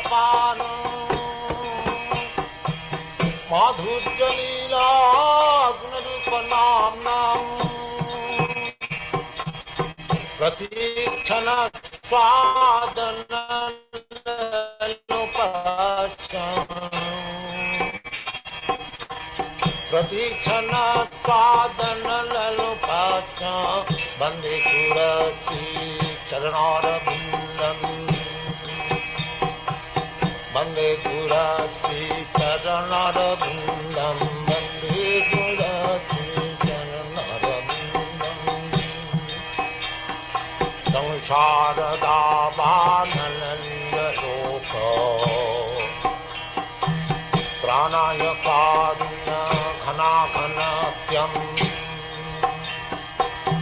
pano madhurya lila gunarupa namnam pratikshana swadana lopasham pratikshana swadana lopasham bande kurasi charanarabindam bande kurasi charanarabindam bande kurasi charanarabindam samsarada banananda loka pranaya-ācārya ghana-ghanatyam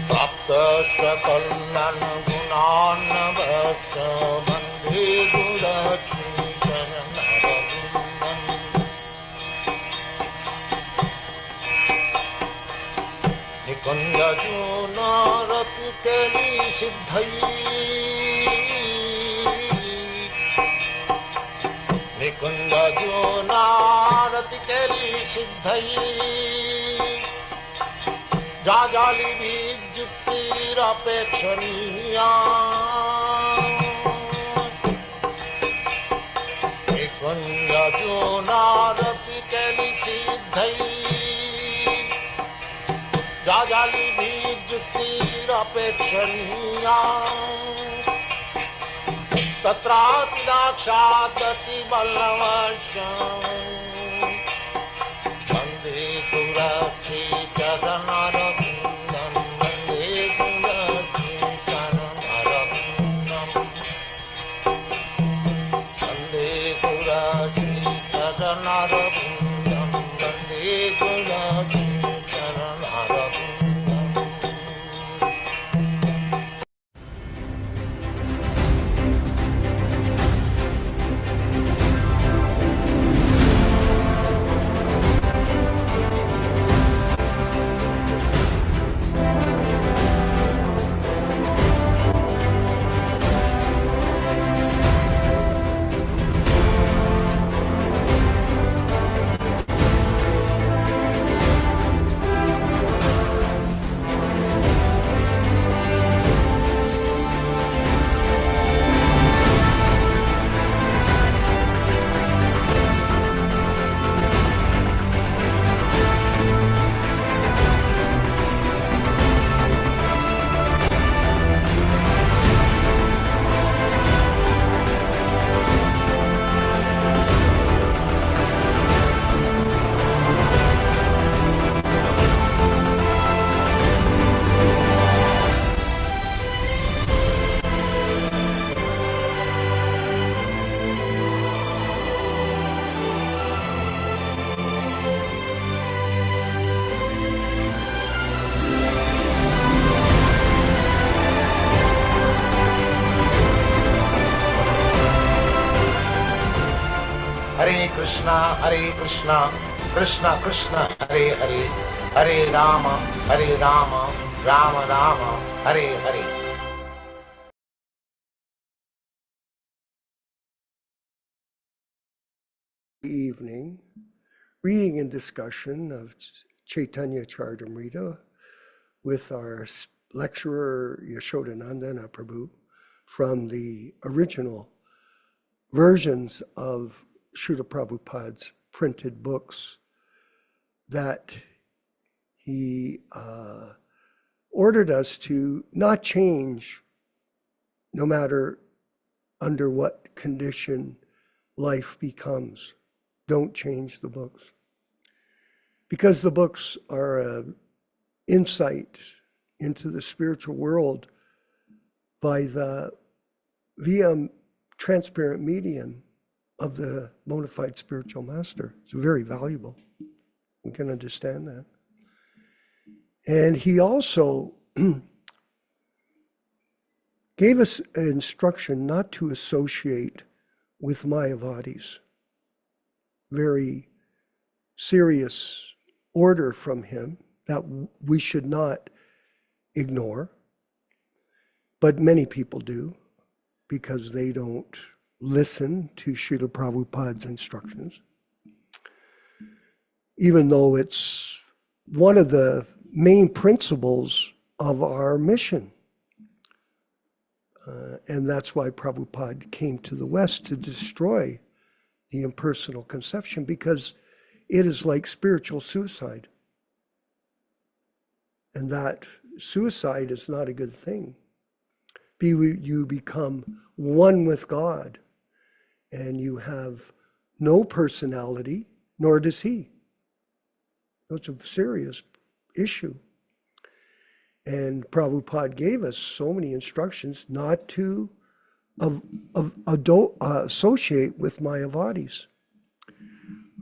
praptasya kalyan-gunānavasya bande kurasi charanarabindam nikunja-juna-rati keli siddhai nikunja-juna-rati keli siddhai jajali vijyuktir-apekshaniya nikunja-juna-rati keli siddhai jajali vijyuktir-apekshaniya tatrāti-dakṣāt-ati ballavasham bande kurasi charanarabindam bande kurasi charanarabindam bande kurasi charanarabindam bande kurasi charanarabindam. Hare Krishna, Hare Krishna, Krishna Krishna, Hare Hare, Hare Rama, Rama Rama, Hare Hare. Evening, reading and discussion of Caitanya-caritāmṛta with our lecturer Yaśodā-nandana Prabhu from the original versions of Srila Prabhupada's printed books that he ordered us to not change no matter under what condition life becomes. Don't change the books. Because the books are an insight into the spiritual world via transparent medium of the bona fide spiritual master. It's very valuable. We can understand that. And he also gave us an instruction not to associate with Mayavadis. Very serious order from him that we should not ignore, but many people do because they don't listen to Srila Prabhupada's instructions, even though it's one of the main principles of our mission. And that's why Prabhupada came to the West, to destroy the impersonal conception, because it is like spiritual suicide. And that suicide is not a good thing. You become one with God, and you have no personality, nor does he. It's a serious issue. And Prabhupada gave us so many instructions not to associate with Mayavadis.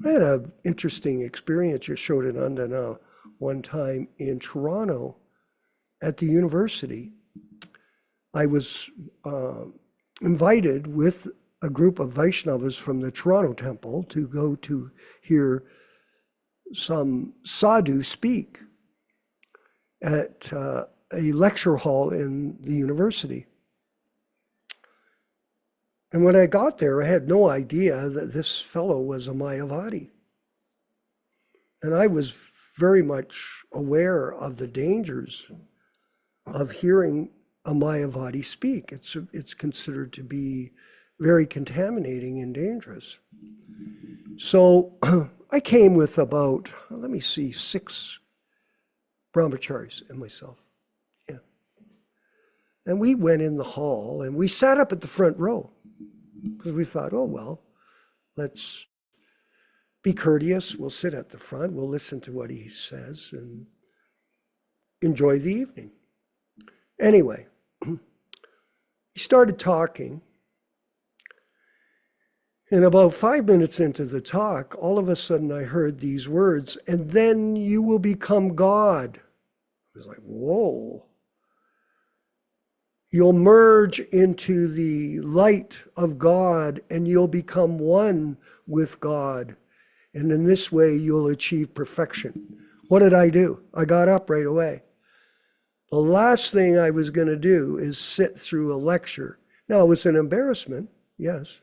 I had an interesting experience, Yaśodā-nandana, one time in Toronto at the university. I was invited with a group of Vaishnavas from the Toronto temple to go to hear some sadhu speak at a lecture hall in the university. And when I got there, I had no idea that this fellow was a Mayavadi. And I was very much aware of the dangers of hearing a Mayavadi speak. It's considered to be very contaminating and dangerous. So I came with about, 6 brahmacharis and myself. Yeah. And we went in the hall and we sat up at the front row because we thought, oh, well, let's be courteous. We'll sit at the front. We'll listen to what he says and enjoy the evening. Anyway, he started talking. And about 5 minutes into the talk, all of a sudden I heard these words, and then you will become God. I was like, whoa. You'll merge into the light of God and you'll become one with God. And in this way, you'll achieve perfection. What did I do? I got up right away. The last thing I was going to do is sit through a lecture. Now, it was an embarrassment, yes.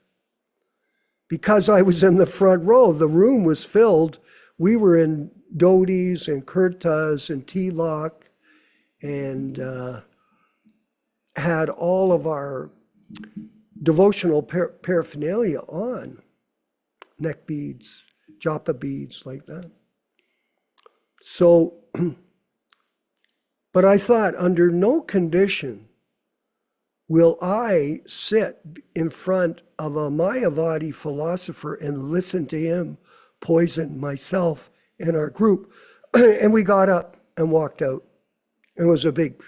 Because I was in the front row, the room was filled. We were in dhotis and kurtas and tilak and had all of our devotional paraphernalia on, neck beads, japa beads, like that. So, but I thought, under no condition will I sit in front of a Mayavadi philosopher and listen to him poison myself and our group. And we got up and walked out. It was a big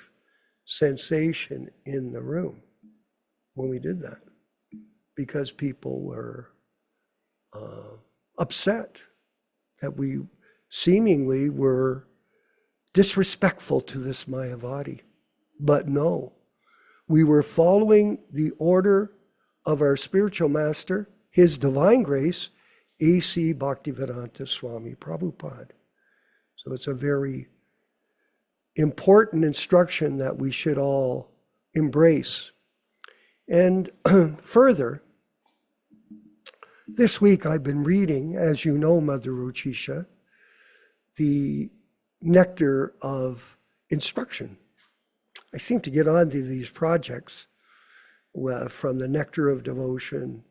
sensation in the room when we did that, because people were upset that we seemingly were disrespectful to this Mayavadi. But no. We were following the order of our spiritual master, His Divine Grace A.C. Bhaktivedanta Swami Prabhupāda. So it's a very important instruction that we should all embrace. And further, this week I've been reading, as you know, Mother Ruchisha, the Nectar of Instruction. I seem to get onto these projects from the Nectar of Devotion,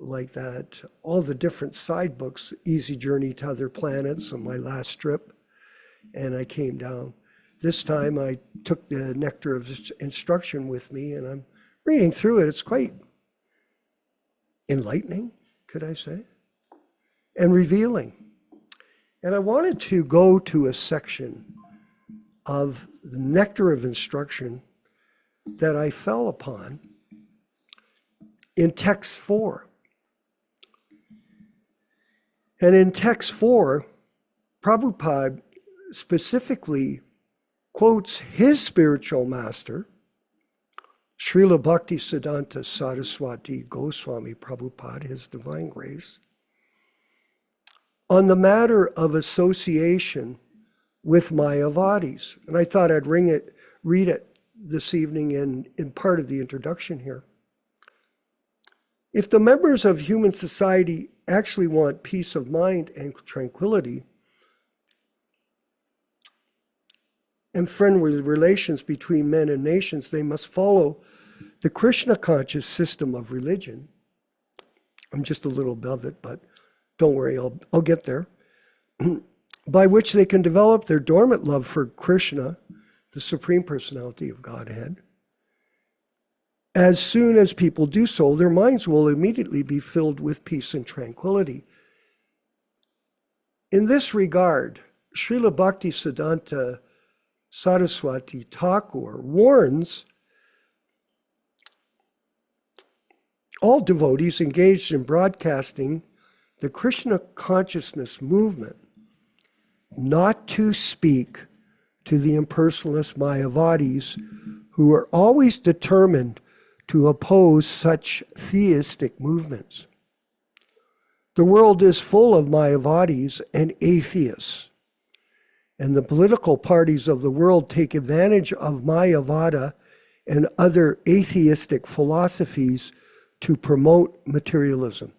like that, all the different side books, Easy Journey to Other Planets on my last trip, and I came down. This time I took the Nectar of Instruction with me, and I'm reading through it. It's quite enlightening, could I say, and revealing. And I wanted to go to a section of the Nectar of Instruction that I fell upon in text 4. And in text 4, Prabhupada specifically quotes his spiritual master, Srila Bhaktisiddhanta Saraswati Goswami Prabhupada, His Divine Grace, on the matter of association with Mayavadis. And I thought I'd read it this evening in part of the introduction here. If the members of human society actually want peace of mind and tranquility and friendly relations between men and nations, they must follow the Krishna conscious system of religion. I'm just a little above it, but don't worry, I'll get there. By which they can develop their dormant love for Krishna, the Supreme Personality of Godhead. As soon as people do so, their minds will immediately be filled with peace and tranquility. In this regard, Srila Bhaktisiddhanta Saraswati Thakur warns all devotees engaged in broadcasting the Krishna consciousness movement not to speak to the impersonalist Mayavadis who are always determined to oppose such theistic movements. The world is full of Mayavadis and atheists, and the political parties of the world take advantage of Mayavada and other atheistic philosophies to promote materialism.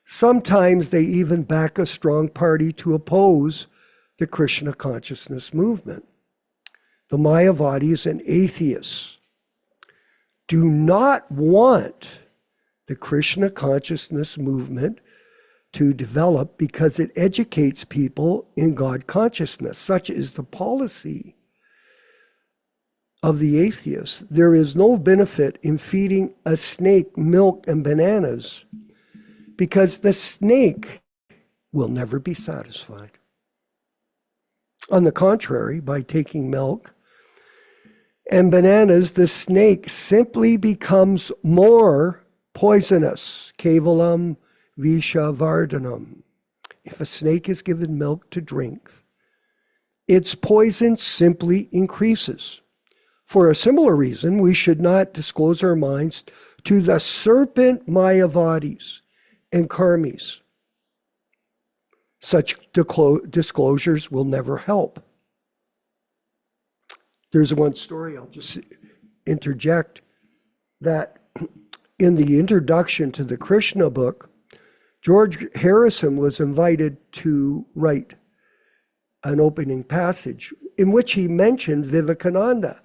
Sometimes they even back a strong party to oppose the Krishna consciousness movement. The Mayavadis and atheists do not want the Krishna consciousness movement to develop because it educates people in God consciousness. Such is the policy of the atheists. There is no benefit in feeding a snake milk and bananas because the snake will never be satisfied. On the contrary, by taking milk and bananas, the snake simply becomes more poisonous. Kevalam Visha Vardhanam. If a snake is given milk to drink, its poison simply increases. For a similar reason, we should not disclose our minds to the serpent Mayavadis and karmis. Such disclosures will never help. There's one story I'll just interject that in the introduction to the Krishna book, George Harrison was invited to write an opening passage in which he mentioned Vivekananda.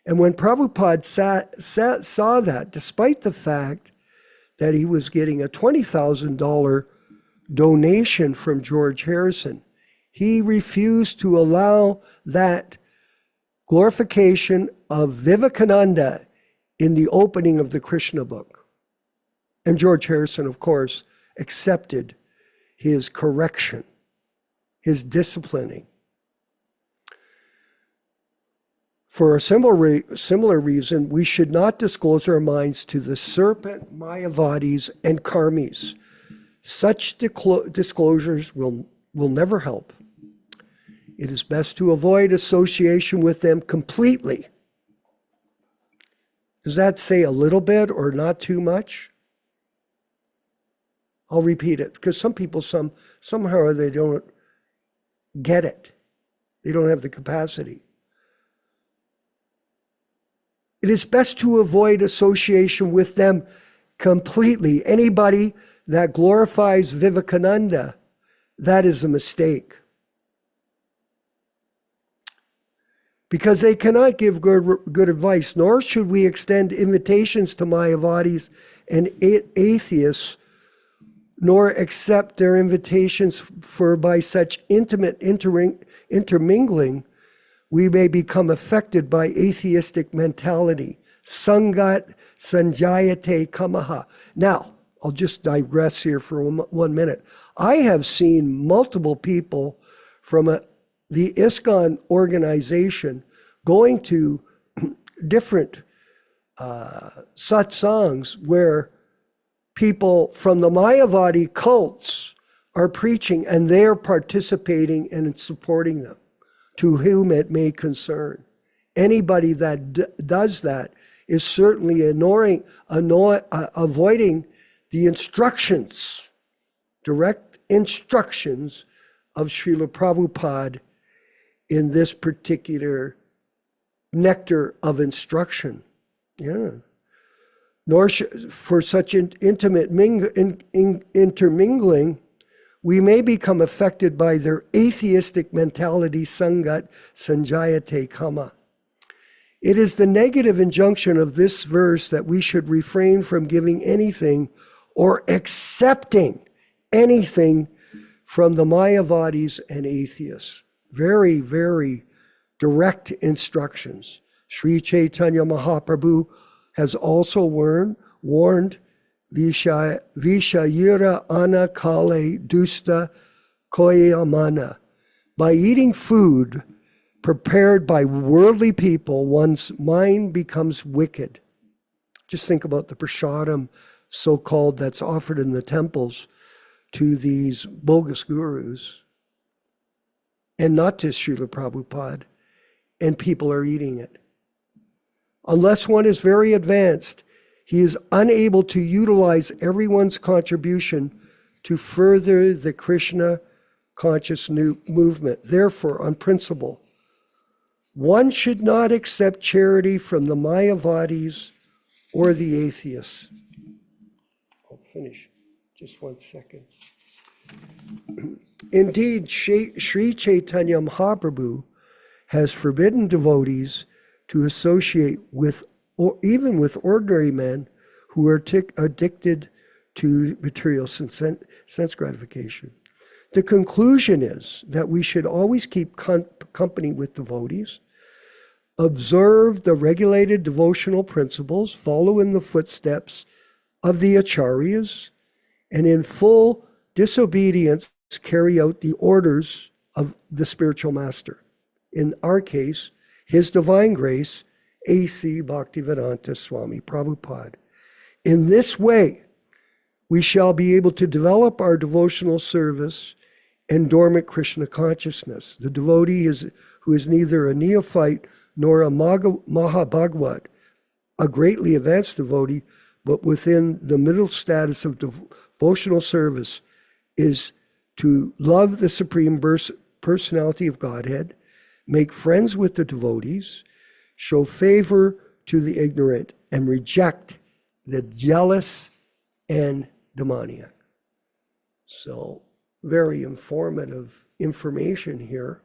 And when Prabhupada saw that, despite the fact that he was getting a $20,000 donation from George Harrison, he refused to allow that glorification of Vivekananda in the opening of the Krishna book. And George Harrison, of course, accepted his correction, his disciplining. For a similar reason, we should not disclose our minds to the serpent Mayavadis and karmis. Such disclosures will never help. It is best to avoid association with them completely. Does that say a little bit or not too much? I'll repeat it, because some people, somehow they don't get it. They don't have the capacity. It is best to avoid association with them completely. Anybody that glorifies Vivekananda, that is a mistake. Because they cannot give good advice, nor should we extend invitations to Mayavadis and atheists, nor accept their invitations, for by such intimate intermingling, we may become affected by atheistic mentality. Sangat sanjayate kamaha. Now, I'll just digress here for 1 minute. I have seen multiple people from the ISKCON organization going to different satsangs where people from the Mayavadi cults are preaching and they're participating and supporting them, to whom it may concern. Anybody that does that is certainly avoiding the instructions, direct instructions of Srila Prabhupada in this particular nectar of instruction. Yeah. nor for such intimate intermingling, we may become affected by their atheistic mentality, sangat sanjayate kama. It is the negative injunction of this verse that we should refrain from giving anything or accepting anything from the Mayavadis and atheists. Very, very direct instructions. Sri Chaitanya Mahaprabhu has also warned Vishayira ana kale dusta koyamana. By eating food prepared by worldly people, one's mind becomes wicked. Just think about the prasadam, so-called, that's offered in the temples to these bogus gurus, and not to Srila Prabhupada, and people are eating it. Unless one is very advanced, he is unable to utilize everyone's contribution to further the Krishna conscious movement. Therefore, on principle, one should not accept charity from the Mayavadis or the atheists. I'll finish. Just one second. Indeed, Sri Chaitanya Mahaprabhu has forbidden devotees to associate with, or even with, ordinary men who are addicted to material sense gratification. The conclusion is that we should always keep company with devotees, observe the regulated devotional principles, follow in the footsteps of the acharyas, and in full disobedience carry out the orders of the spiritual master. In our case, His Divine Grace A.C. Bhaktivedanta Swami Prabhupāda. In this way, we shall be able to develop our devotional service and dormant Krishna consciousness. The devotee who is neither a neophyte nor a Mahabhagavad, a greatly advanced devotee, but within the middle status of devotional service, is to love the Supreme Personality of Godhead, make friends with the devotees, show favor to the ignorant, and reject the jealous and demoniac. So, very informative information here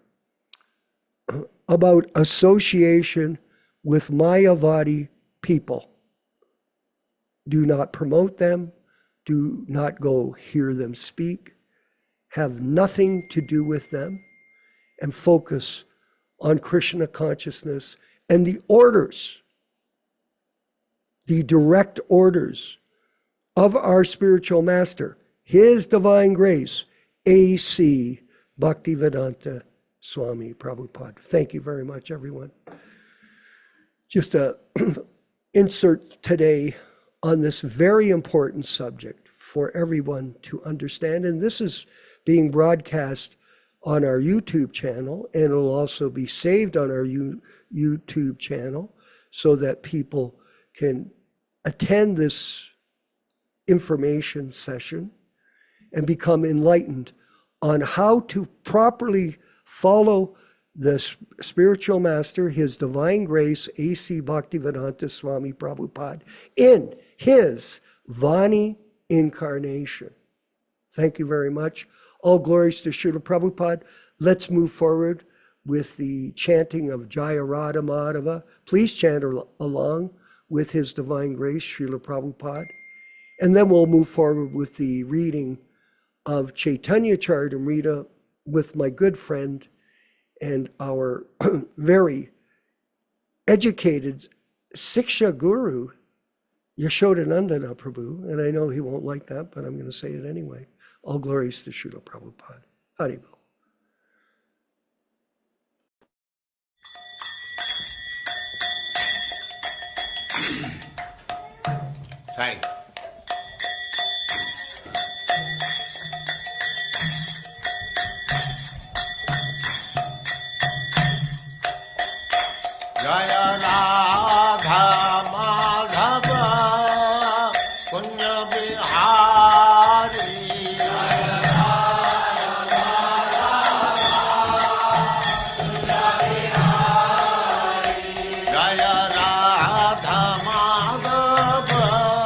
about association with Mayavadi people. Do not promote them. Do not go hear them speak. Have nothing to do with them, and focus on Krishna consciousness and the orders, the direct orders of our spiritual master, His Divine Grace A.C. Bhaktivedanta Swami Prabhupāda. Thank you very much, everyone. Just a insert today on this very important subject for everyone to understand. And this is being broadcast on our YouTube channel, and it'll also be saved on our YouTube channel so that people can attend this information session and become enlightened on how to properly follow the spiritual master, His Divine Grace A.C. Bhaktivedanta Swami Prabhupāda, in his Vani incarnation. Thank you very much. All glories to Srila Prabhupada. Let's move forward with the chanting of Jaya Radha Madhava. Please chant along with His Divine Grace, Srila Prabhupada. And then we'll move forward with the reading of Caitanya-caritāmṛta with my good friend and our very educated Siksha Guru, Yaśodā-nandana Prabhu. And I know he won't like that, but I'm going to say it anyway. All glories to Srila Prabhupada. Haribol. Sai. Jaya Radha Madhava Punya Bihari. Jaya Radha Madhava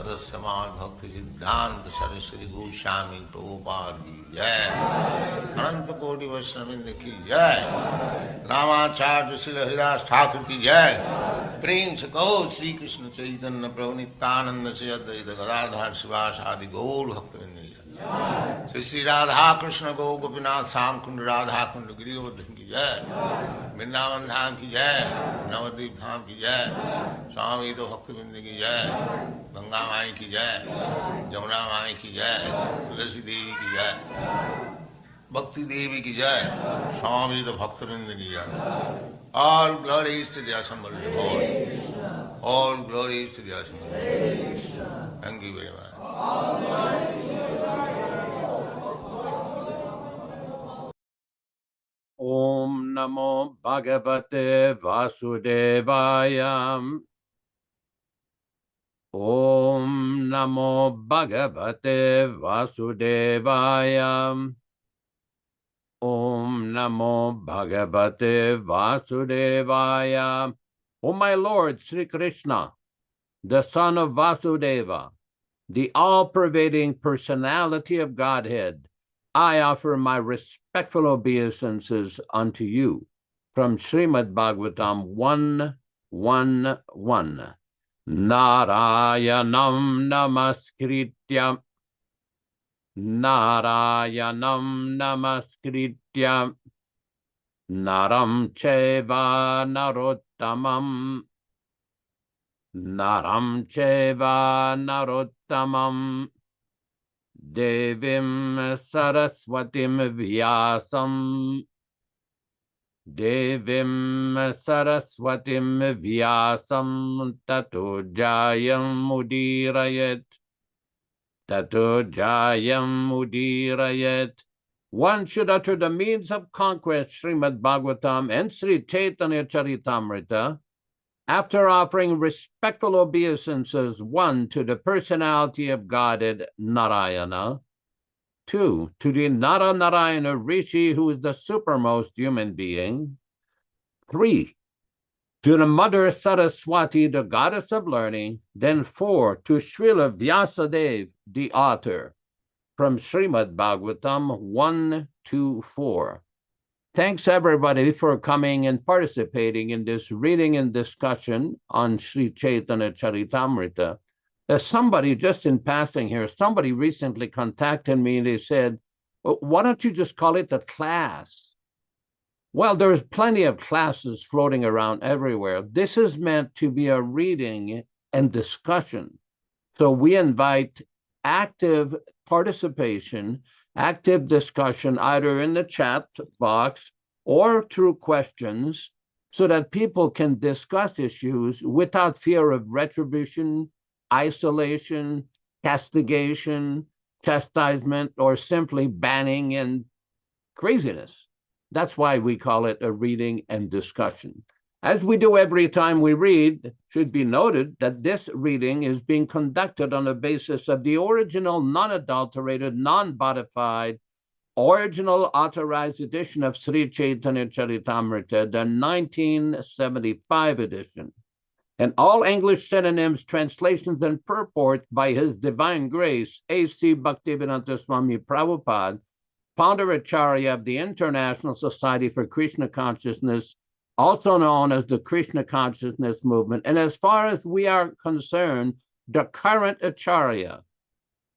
Sadasaman Bhakti Siddhanta Saraswati Goswami Prabhupada ki jai. Ananta Koti Vaishnavrinda ki jai. Ramacharya Srila Haridas Thakur ki jai. Prem se kaho Sri Krishna Chaitanya Prabhu Nityānanda Sri Advaita Gadadhar Sivasadi Gaur Bhaktivinoda ki jai. Sri Radha Krishna Go Gopinath Sam Kund Radha Kund Girivardhan ki jai. Vrindavan Dham ki jai. Navadvip Dham ki jai. Swami Bhaktivinoda ki jai. Ganga Mai ki jai. Jamuna Mai ki jai. Tulasi Devi ki jai. Bhakti Devi ki jai. Swami Bhaktivinoda ki jai. All glories to the assembled Lord. All glories to the assembled Lord. Thank you very much. Om Namo Bhagavate Vasudevaya. Om Namo Bhagavate Vasudevaya. Om Namo Bhagavate Vasudevaya. O my Lord Sri Krishna, the son of Vasudeva, the all-pervading personality of Godhead, I offer my respectful obeisances unto you from Srimad Bhagavatam 1:1:1. Narayanam namaskritya. Narayanam namaskritya. Naram cheva narottamam. Naram cheva narottamam. Devim Saraswatim Vyasam. Devim Saraswatim Vyasam Tato Jayam Mudirayat. Tato Jayam Mudirayat. One should utter the means of conquest, Srimad Bhagavatam and Sri Caitanya-caritāmṛta, after offering respectful obeisances, 1, to the personality of Godhead, Narayana, 2, to the Nara-Narayana Rishi, who is the supermost human being, 3, to the Mother Saraswati, the goddess of learning, then 4, to Srila Vyasadeva, the author, from Srimad Bhagavatam 1-4. Thanks everybody for coming and participating in this reading and discussion on Sri Caitanya-caritāmṛta. Somebody, just in passing here, somebody recently contacted me and they said, well, why don't you just call it a class? Well, there's plenty of classes floating around everywhere. This is meant to be a reading and discussion. So we invite active participation, active discussion, either in the chat box or through questions, so that people can discuss issues without fear of retribution, isolation, castigation, chastisement, or simply banning and craziness. That's why we call it a reading and discussion. As we do every time we read, it should be noted that this reading is being conducted on the basis of the original, non-adulterated, non-modified, original authorized edition of Sri Caitanya-caritāmṛta, the 1975 edition, and all English synonyms, translations, and purport by His Divine Grace A.C. Bhaktivedanta Swami Prabhupāda, Founder-Ācārya of the International Society for Krishna Consciousness, also known as the Krishna Consciousness Movement, and as far as we are concerned, the current Acharya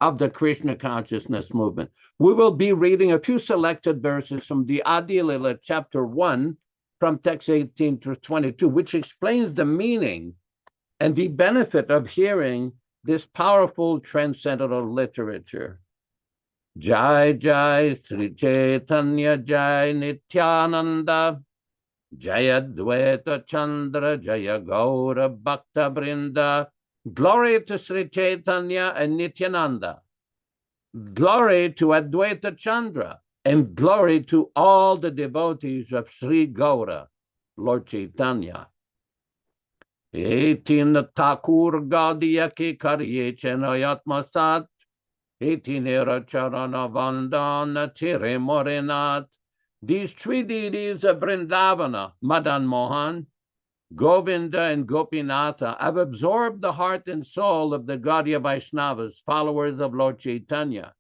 of the Krishna Consciousness Movement. We will be reading a few selected verses from the Adi Lila, chapter 1, from text 18-22, which explains the meaning and the benefit of hearing this powerful transcendental literature. Jai Jai Sri Chaitanya Jai Nityānanda Jaya Dvaita Chandra Jaya Gaura Bhakta Brinda. Glory to Sri Chaitanya and Nityānanda. Glory to Advaita Chandra, and glory to all the devotees of Sri Gaura, Lord Chaitanya. Etin Thakur Gaudiya ki Karye Chenayatma Sat. Etinera Charana Vandana Tire Morenat. These three deities of Vrindavana, Madan Mohan, Govinda and Gopinatha have absorbed the heart and soul of the Gaudiya Vaishnavas, followers of Lord Chaitanya.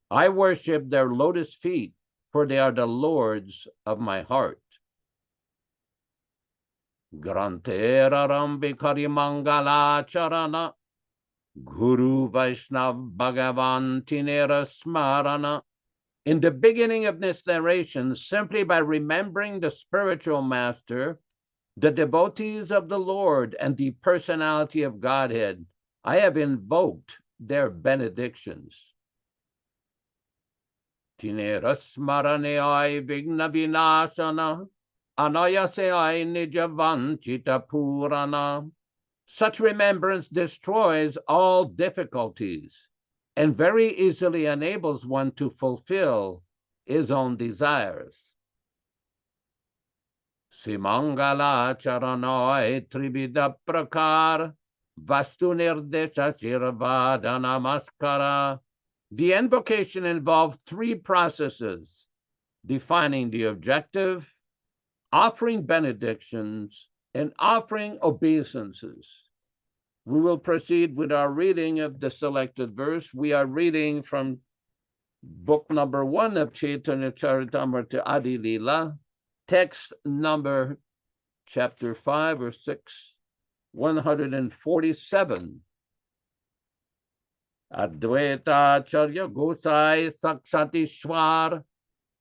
I worship their lotus feet, for they are the lords of my heart. Grantera Rambikari Mangala Charana, Guru Vaishnav Bhagavan Tinera Smarana. In the beginning of this narration, simply by remembering the spiritual master, the devotees of the Lord, and the personality of Godhead, I have invoked their benedictions. Tinera Smarane Vigna Vinashana, Anayase Nijavanchita Purana. Such remembrance destroys all difficulties and very easily enables one to fulfill his own desires. Simangala Charanoi Tribida Prakar Vastu Nirdesha Shirvada Namaskara. The invocation involved three processes: defining the objective, offering benedictions, and offering obeisances. We will proceed with our reading of the selected verse. We are reading from book number 1 of Caitanya-caritāmṛta Adi Lila, text number chapter 5 or 6, 147. Advaita-ācārya Gosai Sakshātishwar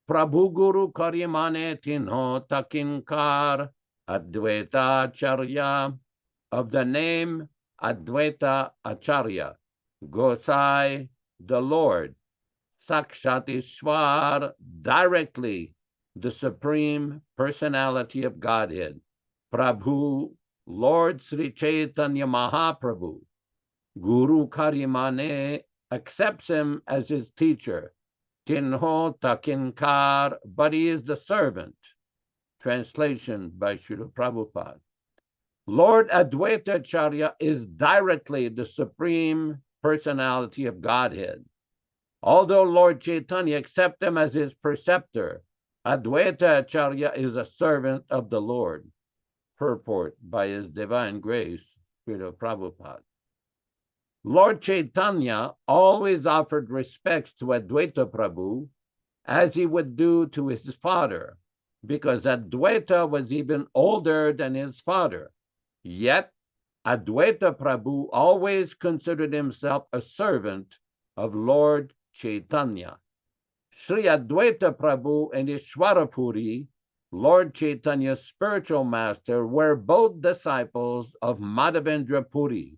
Prabhu Guru Karyamane Tinho Takinkar. Advaita-ācārya, of the name Advaita-ācārya, Gosai, the Lord, Sakshātishwar, directly the Supreme Personality of Godhead, Prabhu, Lord Sri Chaitanya Mahaprabhu, Guru Karyamane, accepts him as his teacher, Tinho Takinkar, but he is the servant. Translation by Srila Prabhupada. Lord Advaita-ācārya is directly the Supreme Personality of Godhead. Although Lord Chaitanya accepts him as his preceptor, Advaita-ācārya is a servant of the Lord. Purport by His Divine Grace, Srila Prabhupada. Lord Chaitanya always offered respects to Advaita Prabhu as he would do to his father, because Advaita was even older than his father. Yet, Advaita Prabhu always considered himself a servant of Lord Chaitanya. Sri Advaita Prabhu and Ishwarapuri, Lord Chaitanya's spiritual master, were both disciples of Madhavendra Puri,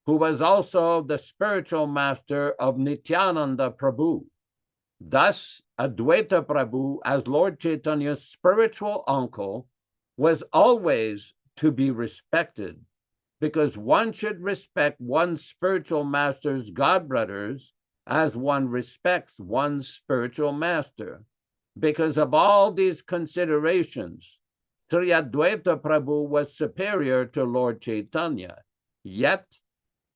who was also the spiritual master of Nityānanda Prabhu. Thus, Advaita Prabhu, as Lord Chaitanya's spiritual uncle, was always to be respected, because one should respect one's spiritual master's godbrothers as one respects one's spiritual master. Because of all these considerations, Sri Advaita Prabhu was superior to Lord Chaitanya, yet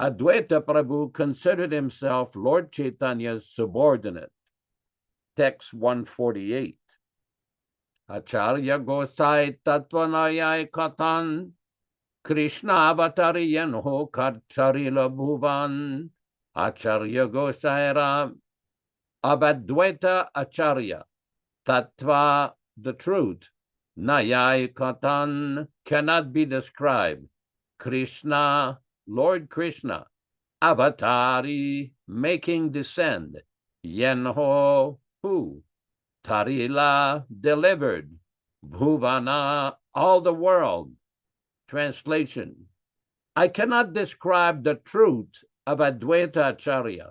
Advaita Prabhu considered himself Lord Chaitanya's subordinate. Text 148. Acharya Gosai Tatvanayai Katan Krishna Avatariyan Ho Karcharila Bhuvan. Acharya Gosai Ram Abadvaita-ācārya, Tattva, the truth, Nayai Katan, cannot be described. Krishna, Lord Krishna, Avatari, making descend. Yenho, who? Tarila, delivered. Bhuvana, all the world. Translation: I cannot describe the truth of Advaita-ācārya.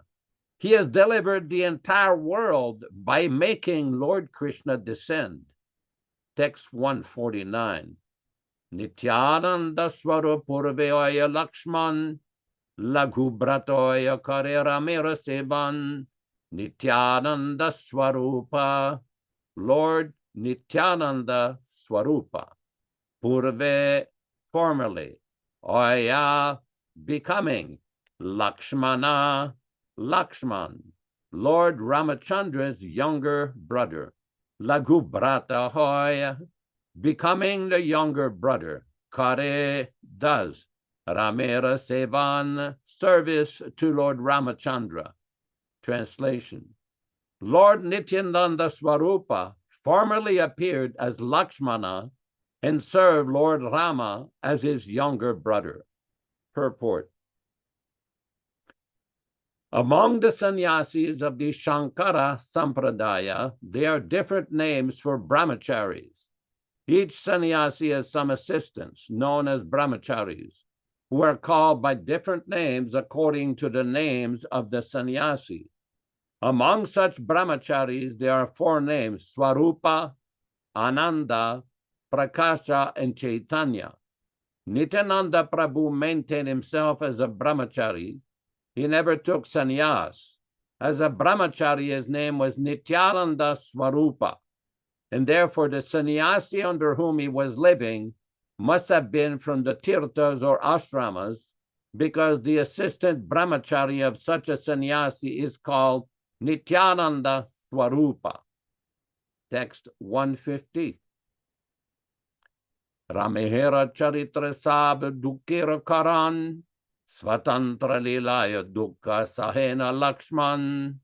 He has delivered the entire world by making Lord Krishna descend. Text 149. Nityānanda Swarupurvaya Lakshman Laghu Bratoya Kareramira Seban. Nityānanda Swarupa, Lord Nityānanda Swarupa. Purve, formerly. Oya, becoming. Lakshmana, Lakshman, Lord Ramachandra's younger brother. Laghu Brata Hoya, becoming the younger brother. Kare does Ramera Sevan, service to Lord Ramachandra. Translation. Lord Nityānanda Swarupa formerly appeared as Lakshmana and served Lord Rama as his younger brother. Purport. Among the sannyasis of the Shankara Sampradaya, there are different names for brahmacharis. Each sannyasi has some assistants, known as brahmacharis, who are called by different names according to the names of the sannyasi. Among such brahmacharis, there are 4 names: Swarupa, Ananda, Prakasha, and Caitanya. Nityānanda Prabhu maintained himself as a brahmachari. He never took sannyas. As a brahmachari, his name was Nityānanda Swarupa, and therefore the sannyasi under whom he was living must have been from the tirthas or ashramas, because the assistant brahmachari of such a sannyasi is called Nityānanda Swarupa. Text 150. Ramehera Charitra Sab Dukkira Karan Svatantra Lilaya Dukkha Sahena Lakshman.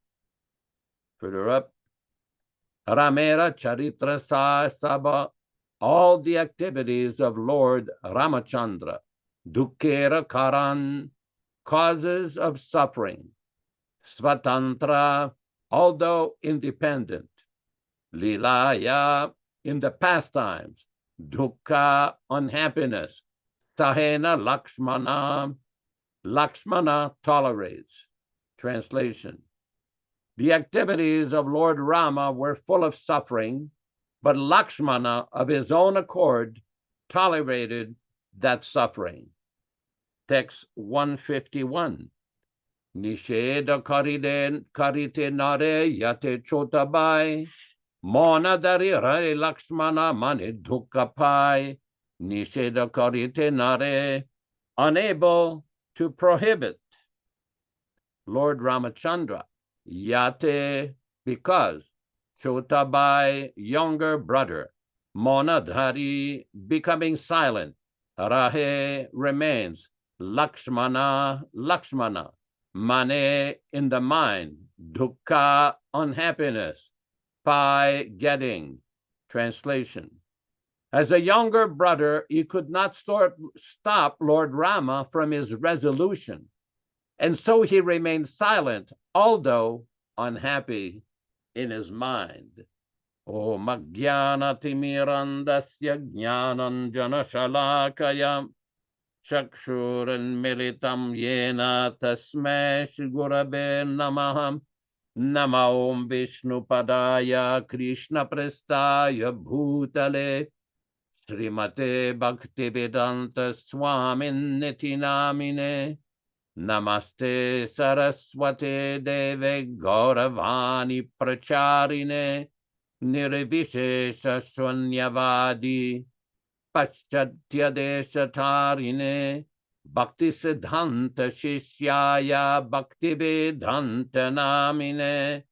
Further up. Ramera Charitra Saba, all the activities of Lord Ramachandra. Dukkira Karan, causes of suffering. Svatantra, although independent. Lilaya, in the pastimes. Dukkha, unhappiness. Sahena Lakshmana, Lakshmana tolerates. Translation. The activities of Lord Rama were full of suffering, but Lakshmana, of his own accord, tolerated that suffering. Text 151. Nisheda karite nare yate chotabai, mona dari rai Lakshmana mani dukkha pai. Nisheda karite nare, unable to prohibit. Lord Ramachandra, yate, because. Chotabai, younger brother. Monadhari, becoming silent. Rahe, remains. Lakshmana, Lakshmana. Mane, in the mind. Dukkha, unhappiness. Pai, getting. Translation. As a younger brother, he could not stop Lord Rama from his resolution, and so he remained silent, although unhappy in his mind. Om Ajnana Timirandasya Jnananjana Shalakaya Chakshuran Militam Yena Tasmai Shri Gurave Namaha. Nama Om Vishnu Padaya Krishna Prestaya Bhutale Srimate Bhaktivedanta Swami Nityānanda Namaste Saraswate Deve Gauravani Pracharine Nirvishesha Shunyavadi Paschatya Deshatarine Bhakti Siddhanta Shishyaya Bhaktivedanta Namine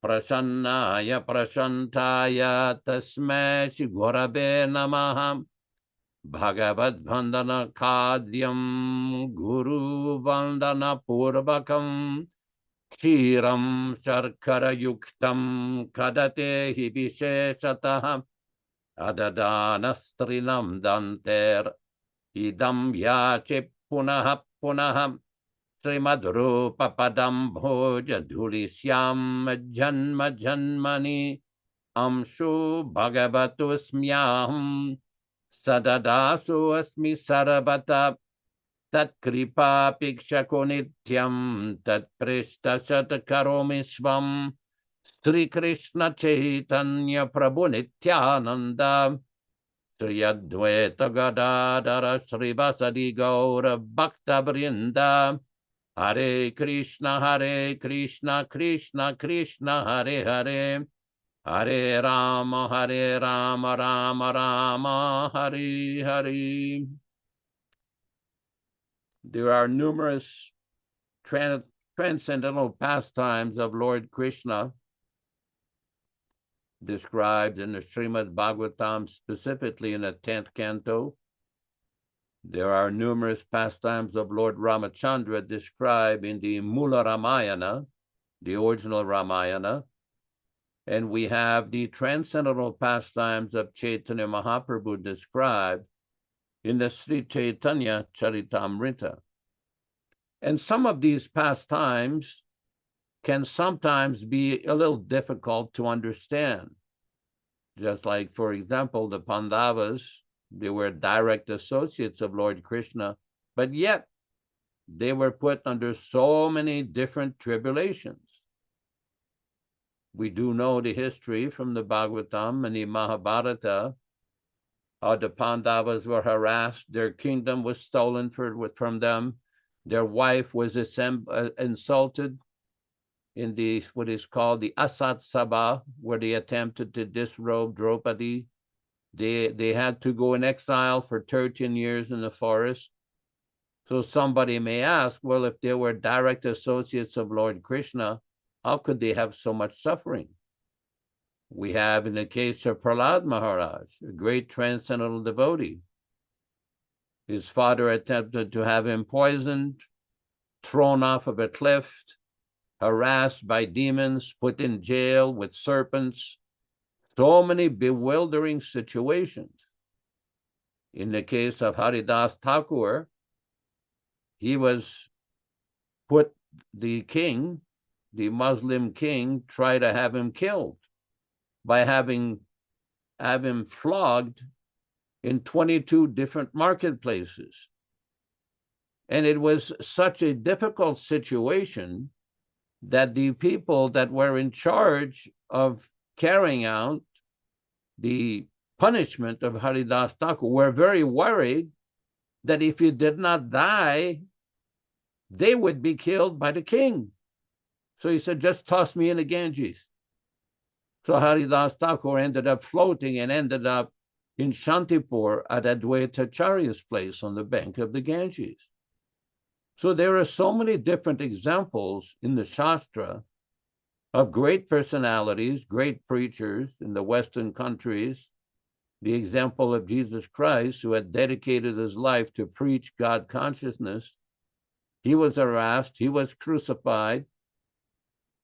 Prasannaya Prashantaya Tasmai Shri Gurave Namaha. Bhagavad Vandana Kadyam Guru Vandana Purvakam Kshiram Sharkara Yuktam Kadate Hibisheshatah Adadana Strinam Danter Idam Yache Punaha Punaha Srimad Rupa Padam Bhoja Dhulisyam Janma Janmani Amshu Bhagavatu Smyaham Sadadasu Asmi Sarabata Tat Kripa Pikshako Nityam Tat Prishta Satakaromi Svam Sri Krishna Chaitanya Prabhu Nityānanda Sri Advaita Gadadara Sri Vasadi Gaura Bhakta Vrinda Hare Krishna Krishna Krishna Hare Hare Hare Rama Rama Rama Hare Hare. There are numerous transcendental pastimes of Lord Krishna described in the Srimad Bhagavatam, specifically in the 10th canto. There are numerous pastimes of Lord Ramachandra described in the Mula Ramayana, the original Ramayana, and we have the transcendental pastimes of Chaitanya Mahaprabhu described in the Sri Caitanya-caritāmṛta. And some of these pastimes can sometimes be a little difficult to understand. Just like, for example, the Pandavas, they were direct associates of Lord Krishna, but yet they were put under so many different tribulations. We do know the history from the Bhagavatam and the Mahabharata, how the Pandavas were harassed, their kingdom was stolen from them, their wife was insulted in the what is called the Asat Sabha, where they attempted to disrobe Draupadi. They had to go in exile for 13 years in the forest. So somebody may ask, well, if they were direct associates of Lord Krishna, how could they have so much suffering? We have in the case of Prahlad Maharaj, a great transcendental devotee. His father attempted to have him poisoned, thrown off of a cliff, harassed by demons, put in jail with serpents, so many bewildering situations. In the case of Haridas Thakur, he was put, the king, the Muslim king, tried to have him killed by have him flogged in 22 different marketplaces. And it was such a difficult situation that the people that were in charge of carrying out the punishment of Haridas Thakur were very worried that if he did not die, they would be killed by the king. So he said, just toss me in the Ganges. So Haridas Thakur ended up floating and ended up in Shantipur at Advaitacharya's place on the bank of the Ganges. So there are so many different examples in the Shastra of great personalities, great preachers in the Western countries. The example of Jesus Christ, who had dedicated his life to preach God consciousness. He was harassed, he was crucified,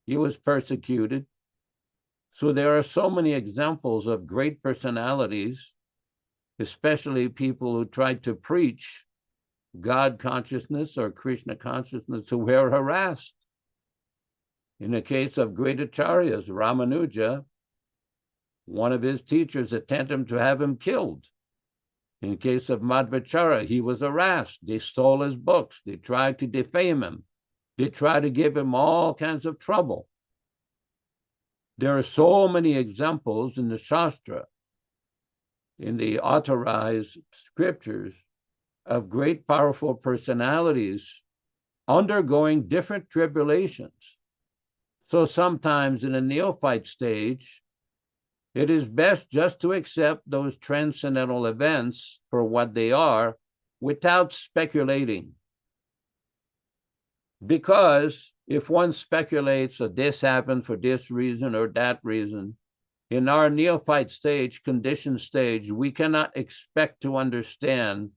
he was persecuted. So there are so many examples of great personalities, especially people who tried to preach God consciousness or Krishna consciousness, who were harassed. In the case of great acharyas, Ramanuja, one of his teachers attempted to have him killed. In the case of Madhvacharya, he was harassed. They stole his books. They tried to defame him. They tried to give him all kinds of trouble. There are so many examples in the Shastra, in the authorized scriptures, of great powerful personalities undergoing different tribulations. So sometimes in a neophyte stage, it is best just to accept those transcendental events for what they are without speculating. Because if one speculates that this happened for this reason or that reason, in our neophyte stage, conditioned stage, we cannot expect to understand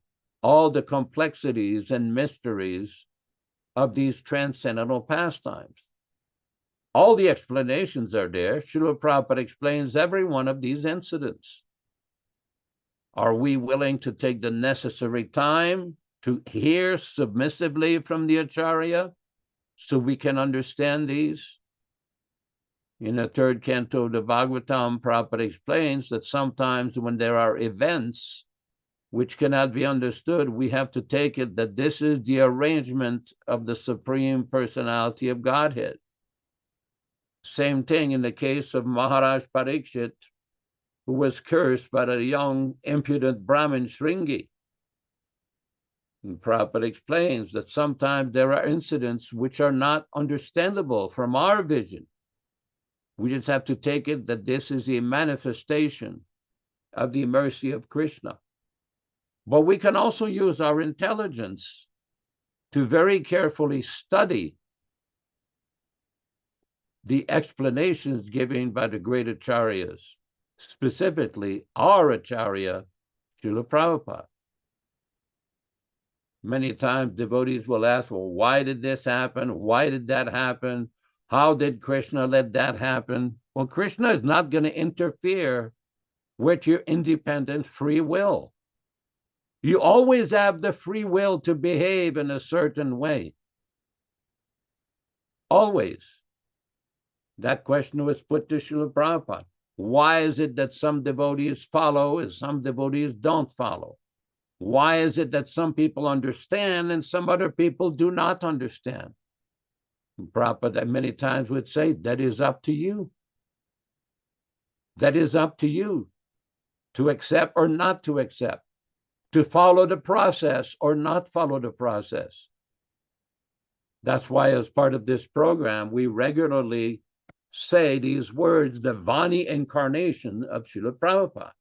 all the complexities and mysteries of these transcendental pastimes. All the explanations are there. Srila Prabhupada explains every one of these incidents. Are we willing to take the necessary time to hear submissively from the Acharya so we can understand these? In the third canto of the Bhagavatam, Prabhupada explains that sometimes when there are events which cannot be understood, we have to take it that this is the arrangement of the Supreme Personality of Godhead. Same thing in the case of Maharaj Parikshit, who was cursed by the young, impudent Brahmin Shringi. And Prabhupada explains that sometimes there are incidents which are not understandable from our vision. We just have to take it that this is a manifestation of the mercy of Krishna. But we can also use our intelligence to very carefully study the explanations given by the great acharyas, specifically our acharya, Srila Prabhupada. Many times devotees will ask, well, why did this happen? Why did that happen? How did Krishna let that happen? Well, Krishna is not going to interfere with your independent free will. You always have the free will to behave in a certain way. Always. That question was put to Srila Prabhupada. Why is it that some devotees follow and some devotees don't follow? Why is it that some people understand and some other people do not understand? And Prabhupada many times would say, that is up to you. That is up to you to accept or not to accept, to follow the process or not follow the process. That's why as part of this program, we regularly say these words, the Vani incarnation of Srila Prabhupada.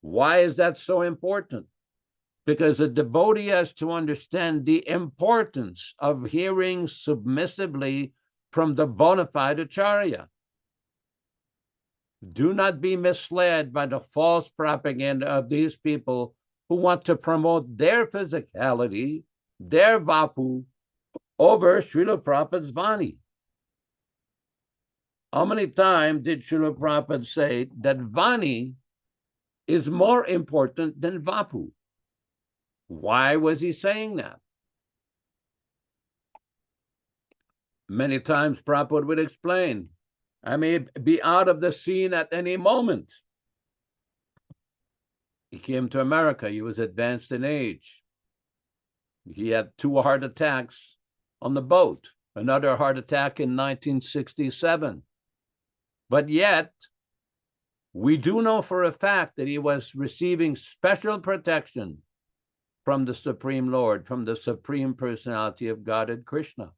Why is that so important? Because a devotee has to understand the importance of hearing submissively from the bona fide Acharya. Do not be misled by the false propaganda of these people who want to promote their physicality, their vapu, over Srila Prabhupada's Vani. How many times did Srila Prabhupada say that Vani is more important than vapu? Why was he saying that? Many times Prabhupada would explain, I may be out of the scene at any moment. He came to America. He was advanced in age. He had 2 heart attacks on the boat, another heart attack in 1967. But yet, we do know for a fact that he was receiving special protection from the Supreme Lord, from the Supreme Personality of Godhead, Krishna.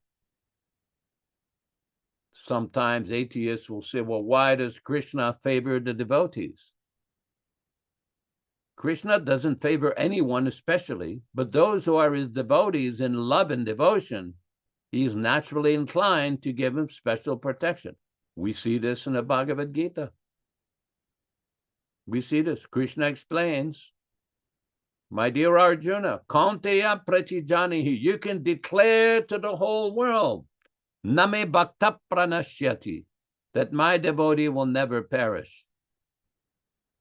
Sometimes atheists will say, well, why does Krishna favor the devotees? Krishna doesn't favor anyone especially, but those who are his devotees in love and devotion, he is naturally inclined to give them special protection. We see this in the Bhagavad Gita. We see this. Krishna explains, my dear Arjuna, Kaunteya pratijanihi, you can declare to the whole world, Name bhakta pranashyati, that my devotee will never perish.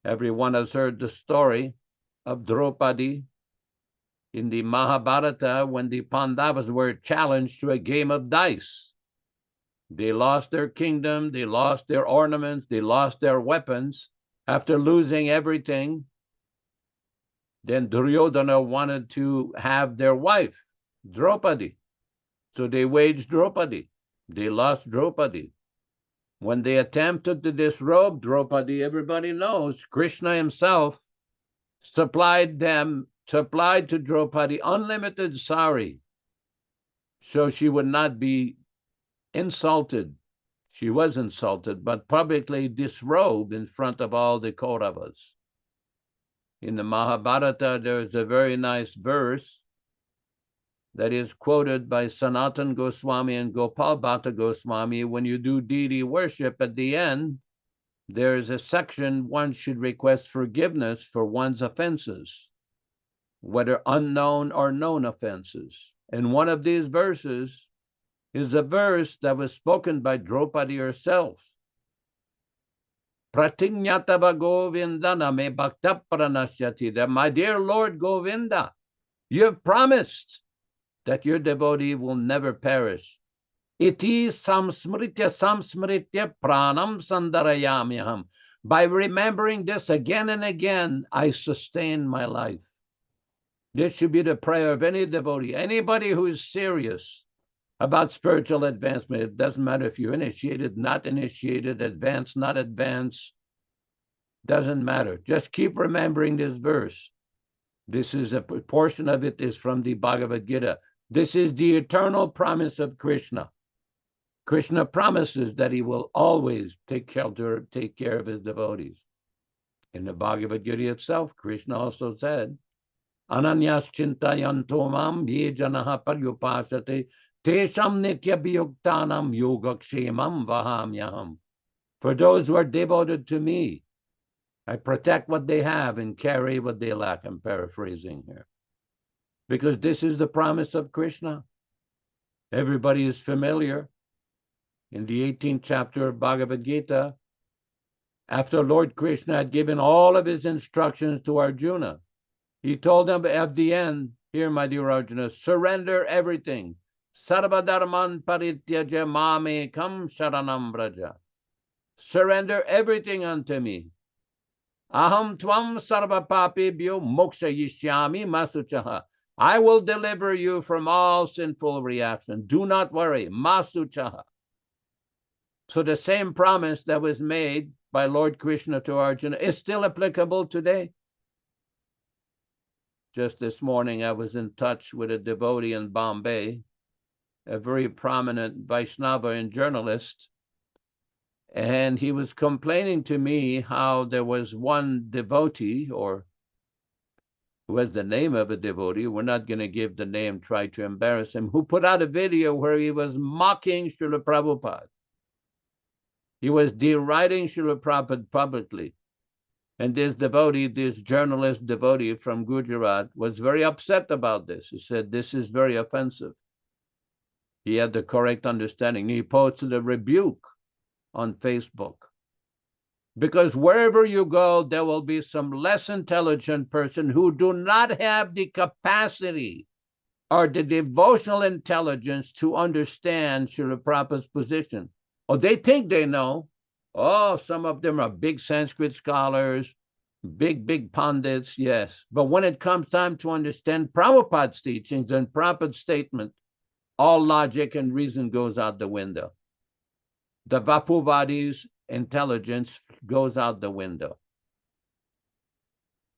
Everyone has heard the story of Draupadi in the Mahabharata when the Pandavas were challenged to a game of dice. They lost their kingdom, they lost their ornaments, they lost their weapons. After losing everything, then Duryodhana wanted to have their wife, Draupadi. So they waged Draupadi. They lost Draupadi. When they attempted to disrobe Draupadi, everybody knows Krishna himself supplied to Draupadi unlimited sari, so she would not be insulted. She was insulted, but publicly disrobed in front of all the Kauravas. In the Mahabharata, there's a very nice verse that is quoted by Sanatana Goswami and Gopal Bhatta Goswami. When you do deity worship, at the end, there is a section one should request forgiveness for one's offenses, whether unknown or known offenses. And one of these verses is a verse that was spoken by Draupadi herself. Pratignatava Govindana me bhakta pranashyati, that my dear Lord Govinda, you have promised that your devotee will never perish. Iti samsmritya pranam sandarayamyaham. By remembering this again and again, I sustain my life. This should be the prayer of any devotee, anybody who is serious about spiritual advancement. It doesn't matter if you're initiated, not initiated, advanced, not advanced. Doesn't matter. Just keep remembering this verse. This is a portion of it is from the Bhagavad Gita. This is the eternal promise of Krishna. Krishna promises that he will always take care of his devotees. In the Bhagavad Gita itself, Krishna also said, Ananyas chintayanto mam ye janaha paryupasate tesham nitya biyuktanam yogakshemam vahamyaham. For those who are devoted to me, I protect what they have and carry what they lack. I'm paraphrasing here. because this is the promise of Krishna. Everybody is familiar. In the 18th chapter of Bhagavad Gita, after Lord Krishna had given all of his instructions to Arjuna, he told him at the end, here, my dear Arjuna, surrender everything. Sarva dharman parityaja mamekam sharanam vraja. Surrender everything unto me. Aham tvam sarva papebhyo moksha yishyami masuchaha. I will deliver you from all sinful reaction. Do not worry. Masuchaha. So the same promise that was made by Lord Krishna to Arjuna is still applicable today. Just this morning, I was in touch with a devotee in Bombay, a very prominent Vaishnava and journalist, and he was complaining to me how there was one devotee, or who has the name of a devotee, we're not going to give the name, try to embarrass him, who put out a video where he was mocking Srila Prabhupada. He was deriding Srila Prabhupada publicly. And this devotee, this journalist devotee from Gujarat, was very upset about this. He said, this is very offensive. He had the correct understanding. He posted a rebuke on Facebook. Because wherever you go, there will be some less intelligent person who do not have the capacity or the devotional intelligence to understand Srila Prabhupada's position. Or they think they know. Oh, some of them are big Sanskrit scholars, big pundits, yes. But when it comes time to understand Prabhupada's teachings and Prabhupada's statement, all logic and reason goes out the window. The Vapuvadi's intelligence goes out the window.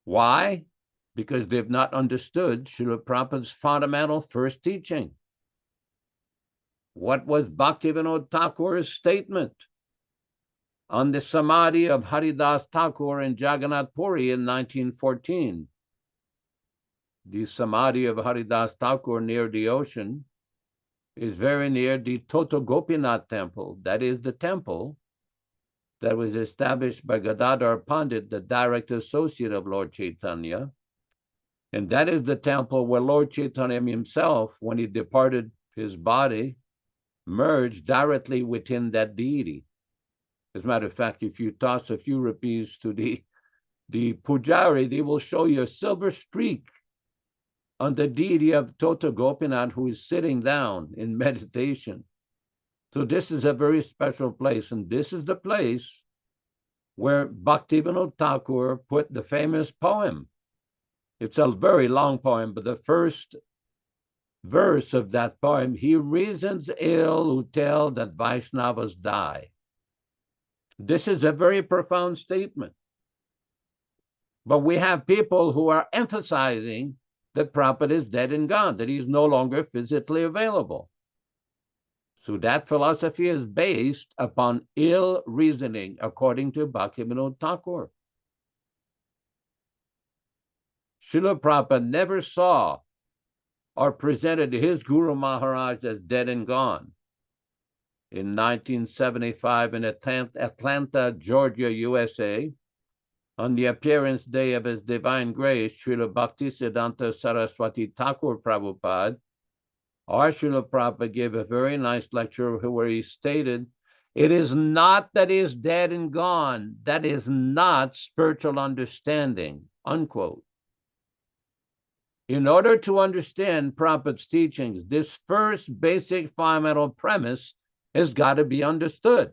Why? Because they've not understood Srila Prabhupada's fundamental first teaching. What was Bhaktivedanta Thakur's statement on the Samadhi of Haridas Thakur in Jagannath Puri in 1914? The Samadhi of Haridas Thakur near the ocean is very near the Toto Gopinath temple. That is the temple that was established by Gadadhar Pandit, the direct associate of Lord Chaitanya. And that is the temple where Lord Chaitanya himself, when he departed his body, merged directly within that deity. As a matter of fact, if you toss a few rupees to the pujari, they will show you a silver streak on the deity of Tota Gopinath, who is sitting down in meditation. So this is a very special place, and this is the place where Bhaktivedanta Thakur put the famous poem. It's a very long poem, but the first verse of that poem, he reasons ill who tell that Vaishnavas die. This is a very profound statement. But we have people who are emphasizing that Prabhupada is dead and gone, that he's no longer physically available. So that philosophy is based upon ill reasoning, according to Bhaktivedanta Thakur. Srila Prabhupada never saw or presented his Guru Maharaj as dead and gone. In 1975 in Atlanta, Georgia, USA, on the appearance day of His Divine Grace, Srila Bhaktisiddhanta Saraswati Thakur Prabhupada, our Srila Prabhupada gave a very nice lecture where he stated, it is not that he is dead and gone, that is not spiritual understanding, unquote. In order to understand Prabhupada's teachings, this first basic fundamental premise has got to be understood.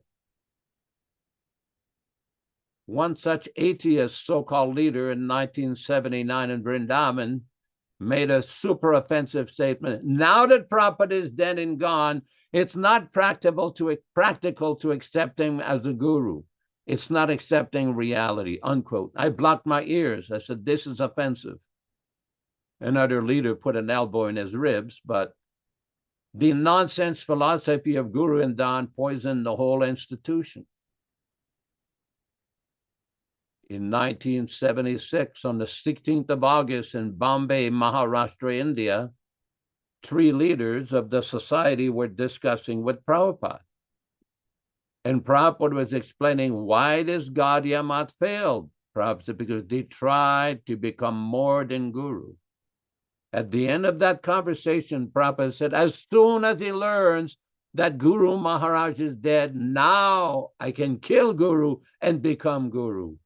One such atheist so-called leader in 1979 in Vrindavan made a super offensive statement. Now that Prabhupada is dead and gone, it's not practical to accept him as a guru. It's not accepting reality, unquote. I blocked my ears. I said, this is offensive. Another leader put an elbow in his ribs, but the nonsense philosophy of Guru and Dan poisoned the whole institution. In 1976, on the 16th of August in Bombay, Maharashtra, India, 3 leaders of the society were discussing with Prabhupada. And Prabhupada was explaining why this God Yamat failed. Prabhupada said, because they tried to become more than Guru. At the end of that conversation, Prabhupada said, as soon as he learns that Guru Maharaj is dead, now I can kill Guru and become Guru.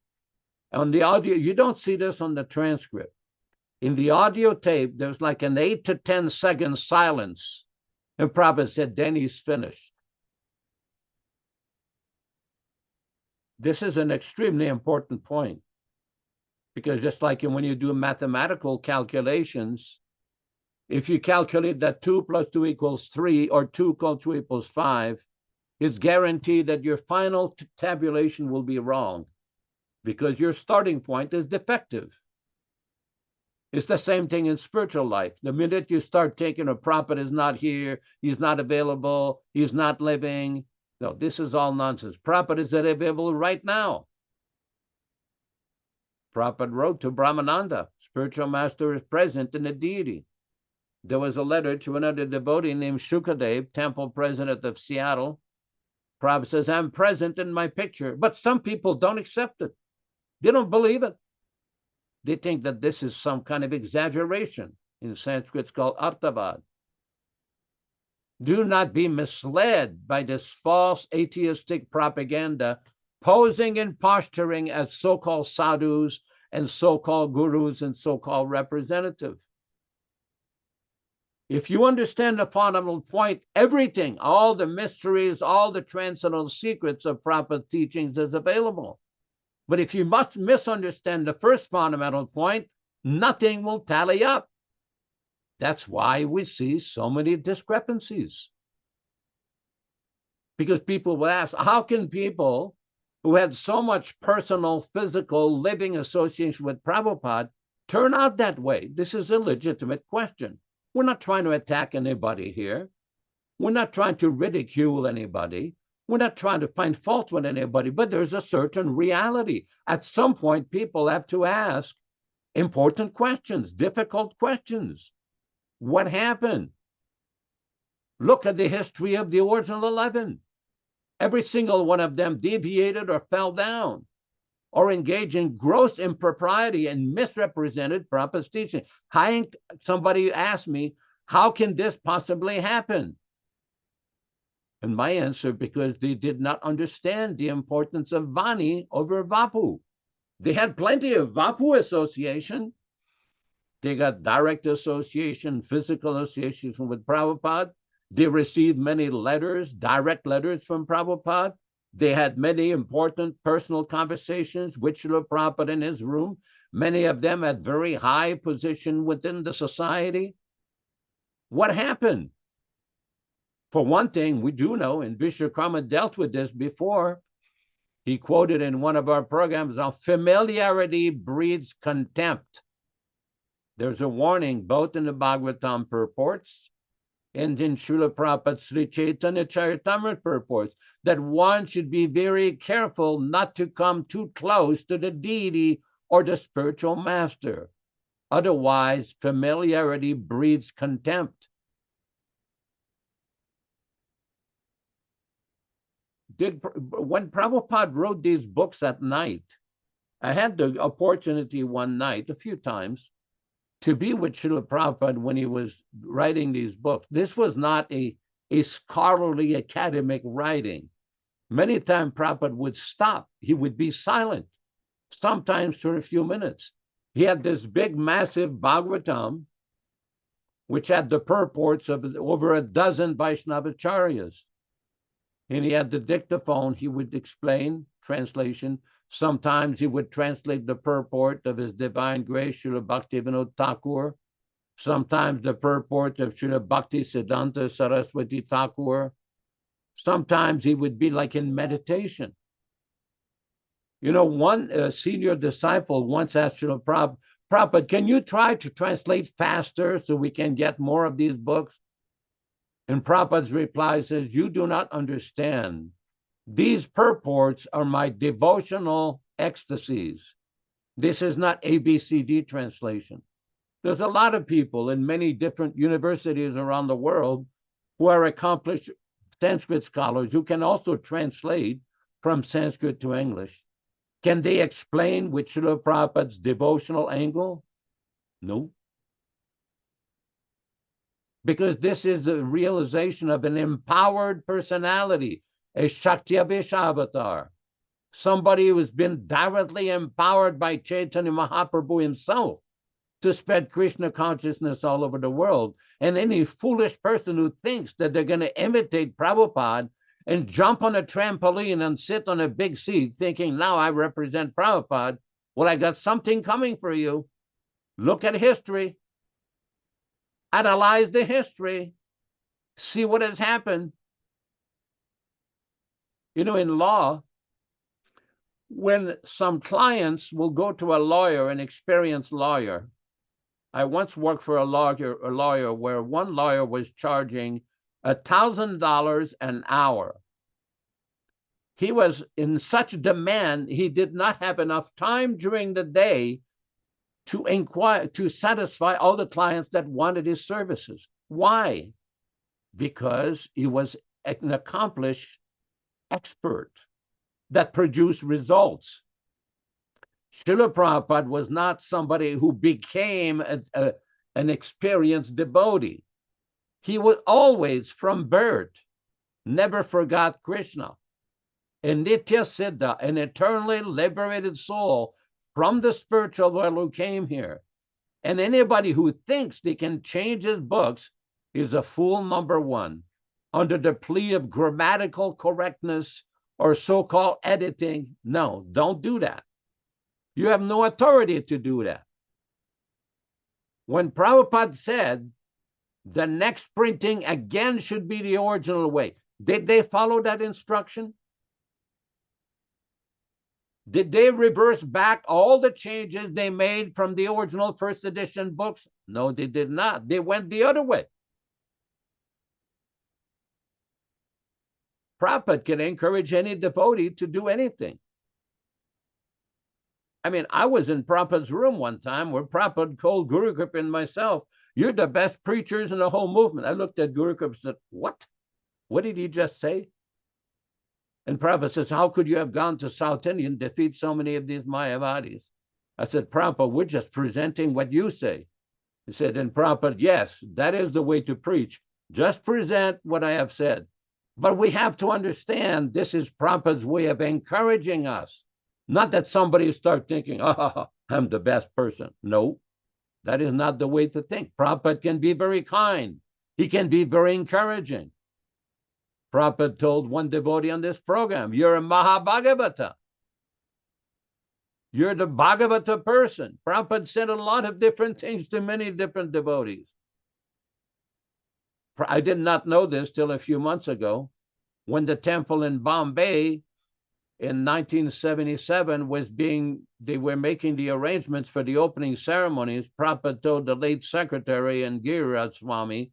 On the audio, you don't see this on the transcript. In the audio tape, there's like an 8 to 10 second silence. And Prabhupada said, then he's finished. This is an extremely important point. Because just like when you do mathematical calculations, if you calculate that 2 plus 2 equals 3 or 2 plus 2 equals 5, it's guaranteed that your final tabulation will be wrong because your starting point is defective. It's the same thing in spiritual life. The minute you start taking a prophet is not here, he's not available, he's not living. No, this is all nonsense. Prophet is available right now. Prabhupada wrote to Brahmananda, spiritual master is present in the deity. There was a letter to another devotee named Shukadev, temple president of Seattle. Prabhupada says, I'm present in my picture, but some people don't accept it. They don't believe it. They think that this is some kind of exaggeration. In Sanskrit, it's called artavad. Do not be misled by this false atheistic propaganda, posing and posturing as so-called sadhus and so-called gurus and so-called representatives. If you understand the fundamental point, everything, all the mysteries, all the transcendental secrets of Prabhupada's teachings is available. But if you must misunderstand the first fundamental point, nothing will tally up. That's why we see so many discrepancies. Because people will ask, how can people who had so much personal, physical, living association with Prabhupada turn out that way? This is a legitimate question. We're not trying to attack anybody here. We're not trying to ridicule anybody. We're not trying to find fault with anybody, but there's a certain reality. At some point, people have to ask important questions, difficult questions. What happened? Look at the history of the original 11. Every single one of them deviated or fell down or engaged in gross impropriety and misrepresented Prabhupada's teaching. Somebody asked me, how can this possibly happen? And my answer, because they did not understand the importance of Vani over Vapu. They had plenty of Vapu association. They got direct association, physical association with Prabhupada. They received many letters, direct letters from Prabhupada. They had many important personal conversations with Srila Prabhupada in his room. Many of them at very high position within the society. What happened? For one thing, we do know, and Vishwakarma dealt with this before, he quoted in one of our programs, familiarity breeds contempt. There's a warning both in the Bhagavatam purports and in Srila Prabhupada's Sri Caitanya-caritāmṛta purports that one should be very careful not to come too close to the deity or the spiritual master. Otherwise, familiarity breeds contempt. When Prabhupada wrote these books at night, I had the opportunity one night, a few times, to be with Srila Prabhupada when he was writing these books. This was not a scholarly academic writing. Many times Prabhupada would stop. He would be silent, sometimes for a few minutes. He had this big, massive Bhagavatam, which had the purports of over a dozen Vaishnavacharyas. And he had the dictaphone. He would explain, translation. Sometimes he would translate the purport of His Divine Grace, Srila Bhaktivedanta Thakur. Sometimes the purport of Srila Bhaktisiddhanta Saraswati Thakur. Sometimes he would be like in meditation. You know, one senior disciple once asked Srila Prabhupada, can you try to translate faster so we can get more of these books? And Prabhupada's reply says, you do not understand. These purports are my devotional ecstasies. This is not ABCD translation. There's a lot of people in many different universities around the world who are accomplished Sanskrit scholars who can also translate from Sanskrit to English. Can they explain with Srila Prabhupada's devotional angle? No. because this is a realization of an empowered personality, a Shakti-Avish avatar, somebody who has been directly empowered by Chaitanya Mahaprabhu himself to spread Krishna consciousness all over the world. And any foolish person who thinks that they're going to imitate Prabhupada and jump on a trampoline and sit on a big seat thinking, now I represent Prabhupada, well, I got something coming for you. Look at history. Analyze the history. See what has happened. You know, in law, when some clients will go to a lawyer, an experienced lawyer, I once worked for a lawyer where one lawyer was charging $1,000 an hour. He was in such demand, he did not have enough time during the day to inquire, to satisfy all the clients that wanted his services. Why? Because he was an accomplished expert that produced results. Srila Prabhupada was not somebody who became an experienced devotee. He was always, from birth, never forgot Krishna. A Nitya Siddha, an eternally liberated soul from the spiritual world who came here. And anybody who thinks they can change his books is a fool number one, under the plea of grammatical correctness or so-called editing. No, don't do that. You have no authority to do that. When Prabhupada said the next printing again should be the original way, did they follow that instruction? Did they reverse back all the changes they made from the original first edition books? No, they did not. They went the other way. Prabhupada can encourage any devotee to do anything. I mean, I was in Prabhupada's room one time where Prabhupada told Guru Kripa and myself, you're the best preachers in the whole movement. I looked at Guru Kripa and said, what? What did he just say? And Prabhupada says, how could you have gone to South India and defeat so many of these Mayavadis? I said, Prabhupada, we're just presenting what you say. He said, and Prabhupada, yes, that is the way to preach. Just present what I have said. But we have to understand this is Prabhupada's way of encouraging us. Not that somebody start thinking, oh, I'm the best person. No, that is not the way to think. Prabhupada can be very kind. He can be very encouraging. Prabhupada told one devotee on this program, you're a Mahabhagavata. You're the Bhagavata person. Prabhupada said a lot of different things to many different devotees. I did not know this till a few months ago, when the temple in Bombay in 1977 they were making the arrangements for the opening ceremonies. Prabhupada told the late secretary and Giriraj Swami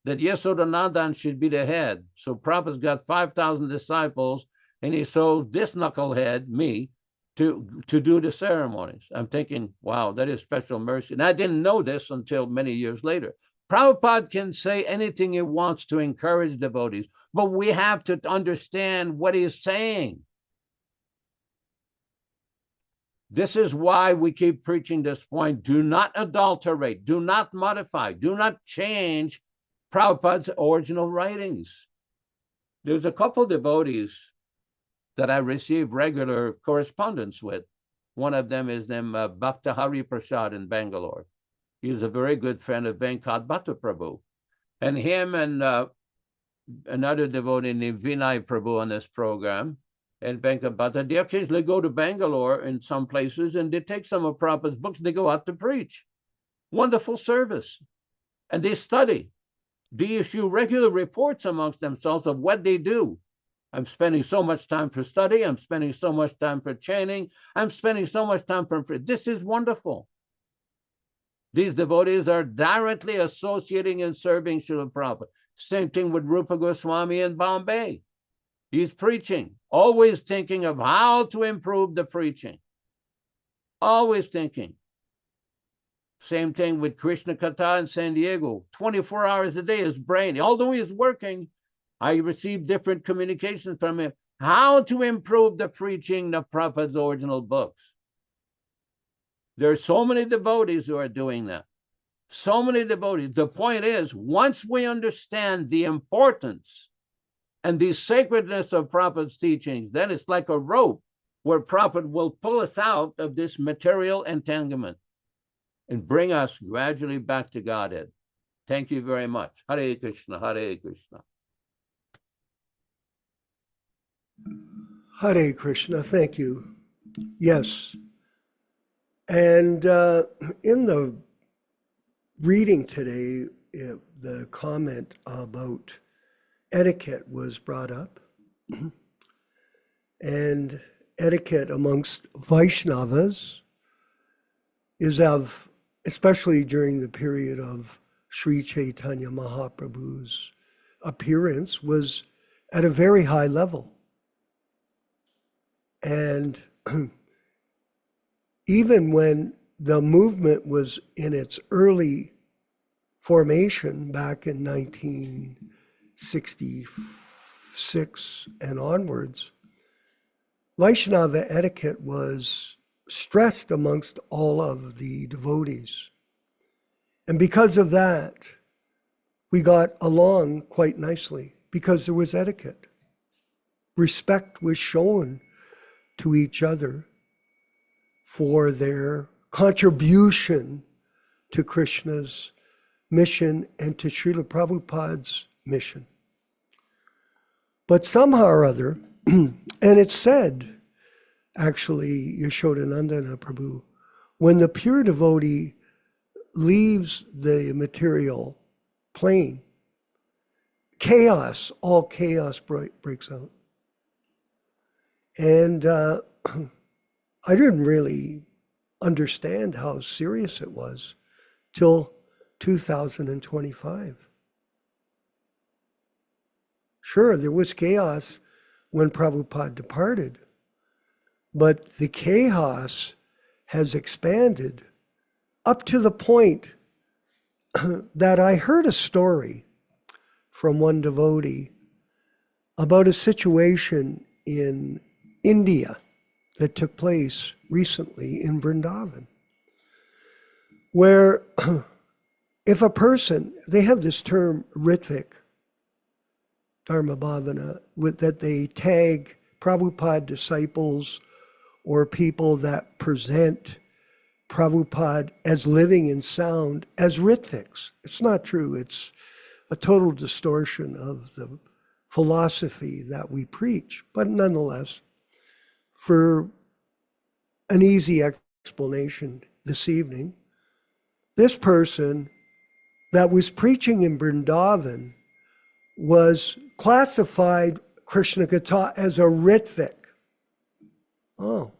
that Yasoda-nandana should be the head. So Prabhupada's got 5,000 disciples, and he sold this knucklehead, me, to do the ceremonies. I'm thinking, wow, that is special mercy. And I didn't know this until many years later. Prabhupada can say anything he wants to encourage devotees, but we have to understand what he's saying. This is why we keep preaching this point. Do not adulterate, do not modify, do not change Prabhupada's original writings. There's a couple devotees that I receive regular correspondence with. One of them is named Bhakta Hari Prasad in Bangalore. He's a very good friend of Venkat Bhatta Prabhu. And him and another devotee named Vinay Prabhu on this program, and Venkat Bhatta, they occasionally go to Bangalore in some places and they take some of Prabhupada's books, they go out to preach. Wonderful service. And they study. They issue regular reports amongst themselves of what they do. I'm spending so much time for study. I'm spending so much time for training. I'm spending so much time for... This is wonderful. These devotees are directly associating and serving Srila Prabhupada. Same thing with Rupa Goswami in Bombay. He's preaching, always thinking of how to improve the preaching. Always thinking. Same thing with Krishna Katha in San Diego. 24 hours a day, his brain. Although he's working, I receive different communications from him. How to improve the preaching of Prabhupada's original books. There are so many devotees who are doing that. So many devotees. The point is, once we understand the importance and the sacredness of Prabhupada's teachings, then it's like a rope where Prabhupada will pull us out of this material entanglement and bring us gradually back to Godhead. Thank you very much. Hare Krishna, Hare Krishna. Hare Krishna, thank you. Yes. And in the reading today, the comment about etiquette was brought up. And etiquette amongst Vaishnavas is of, especially during the period of Sri Chaitanya Mahaprabhu's appearance, was at a very high level. And even when the movement was in its early formation back in 1966 and onwards, Vaishnava etiquette was stressed amongst all of the devotees. And because of that, we got along quite nicely because there was etiquette. Respect was shown to each other for their contribution to Krishna's mission and to Srila Prabhupada's mission. But somehow or other, and it's said, actually, Yaśodā-nandana Prabhu, when the pure devotee leaves the material plane, chaos, all chaos breaks out. And I didn't really understand how serious it was till 2025. Sure, there was chaos when Prabhupada departed, but the chaos has expanded up to the point that I heard a story from one devotee about a situation in India that took place recently in Vrindavan, where if a person, they have this term Ritvik, Dharma Bhavana, that they tag Prabhupada disciples or people that present Prabhupada as living in sound as Ritviks. It's not true. It's a total distortion of the philosophy that we preach. But nonetheless, for an easy explanation this evening, this person that was preaching in Vrindavan was classified Krishna Kata as a Ritvik. Oh.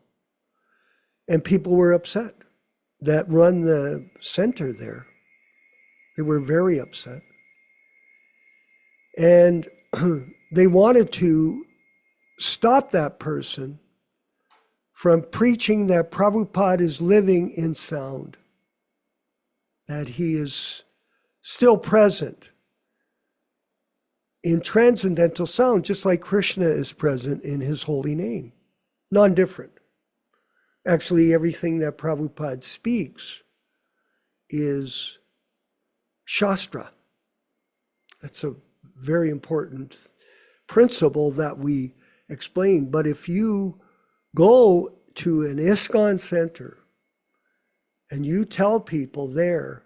And people were upset that run the center there. They were very upset. And they wanted to stop that person from preaching that Prabhupada is living in sound, that he is still present in transcendental sound, just like Krishna is present in his holy name. Non-different. Actually, everything that Prabhupada speaks is Shastra. That's a very important principle that we explain. But if you go to an ISKCON center and you tell people there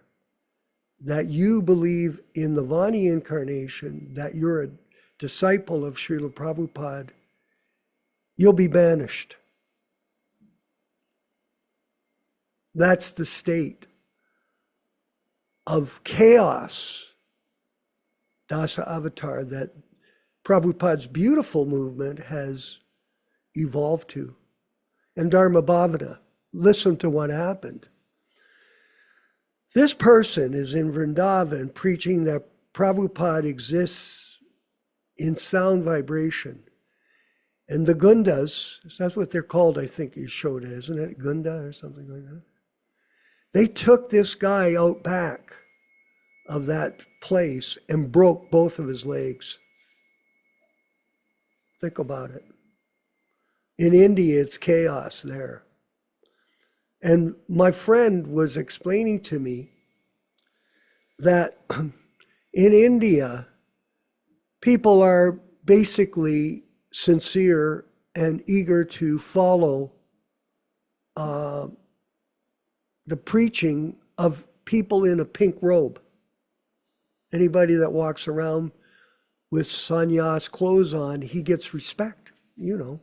that you believe in the Vani incarnation, that you're a disciple of Srila Prabhupada, you'll be banished. That's the state of chaos, Dasa Avatar, that Prabhupada's beautiful movement has evolved to. And Dharma Bhavana, listen to what happened. This person is in Vrindavan preaching that Prabhupada exists in sound vibration. And the Gundas, that's what they're called, I think, Yaśoda, isn't it? Gunda or something like that. They took this guy out back of that place and broke both of his legs. Think about it. In India, it's chaos there. And my friend was explaining to me that in India, people are basically sincere and eager to follow the preaching of people in a pink robe. Anybody that walks around with sannyas clothes on, he gets respect, you know.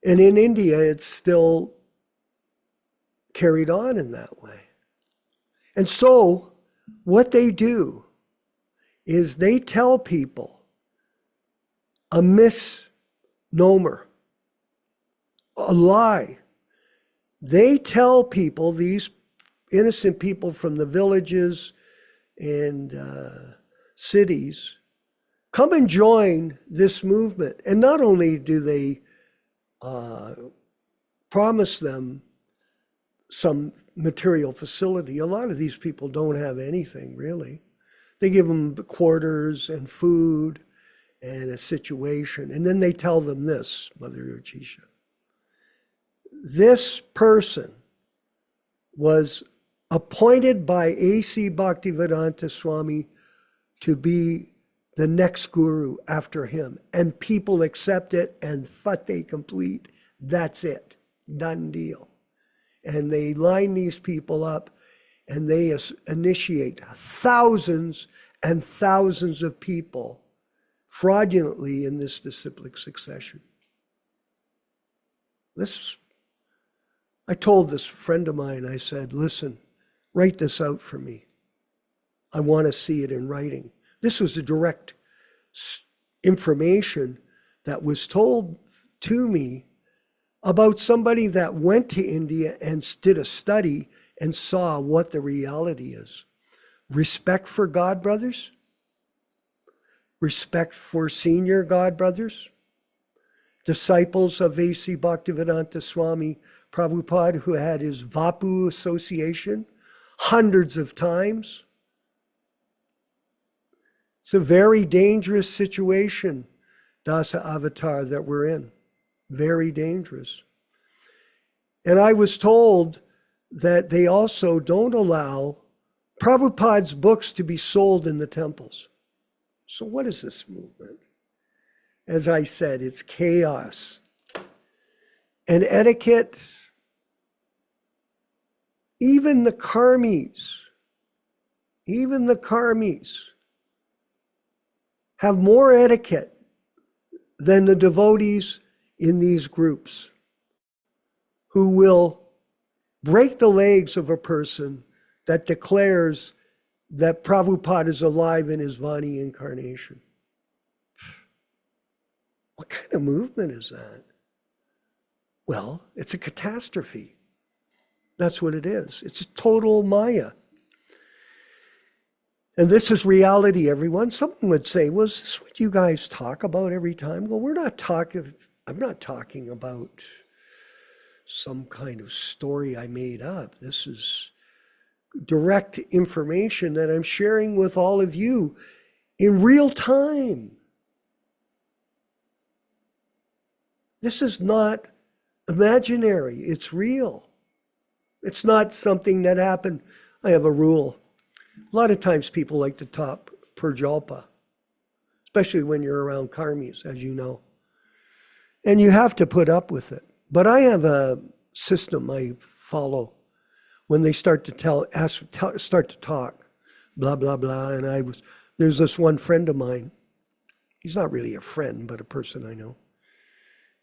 And in India, it's still carried on in that way. And so what they do is they tell people a misnomer, a lie. They tell people, these innocent people from the villages and cities, come and join this movement. And not only do they promise them some material facility, a lot of these people don't have anything really. They give them quarters and food and a situation. And then they tell them this, Mother Urchisha. This person was appointed by A.C. Bhaktivedanta Swami to be the next guru after him. And people accept it and fate complete. That's it. Done deal. And they line these people up and they initiate thousands and thousands of people fraudulently in this disciplic succession. I told this friend of mine, I said, listen, write this out for me. I want to see it in writing. This was a direct information that was told to me about somebody that went to India and did a study and saw what the reality is. Respect for God brothers, respect for senior God brothers, disciples of A.C. Bhaktivedanta Swami Prabhupāda, who had his Vapu association hundreds of times. It's a very dangerous situation, Dasa Avatar, that we're in. Very dangerous. And I was told that they also don't allow Prabhupada's books to be sold in the temples. So what is this movement? As I said, it's chaos. And etiquette, even the karmis have more etiquette than the devotees in these groups, who will break the legs of a person that declares that Prabhupada is alive in his Vani incarnation. What kind of movement is that? Well, it's a catastrophe. That's what it is. It's a total Maya. And this is reality, everyone. Someone would say, well, is this what you guys talk about every time? Well, I'm not talking about some kind of story I made up. This is direct information that I'm sharing with all of you in real time. This is not imaginary, it's real. It's not something that happened. I have a rule. A lot of times people like to talk Purjalpa, especially when you're around karmis, as you know. And you have to put up with it. But I have a system I follow when they start to talk, blah, blah, blah. And there's this one friend of mine. He's not really a friend, but a person I know.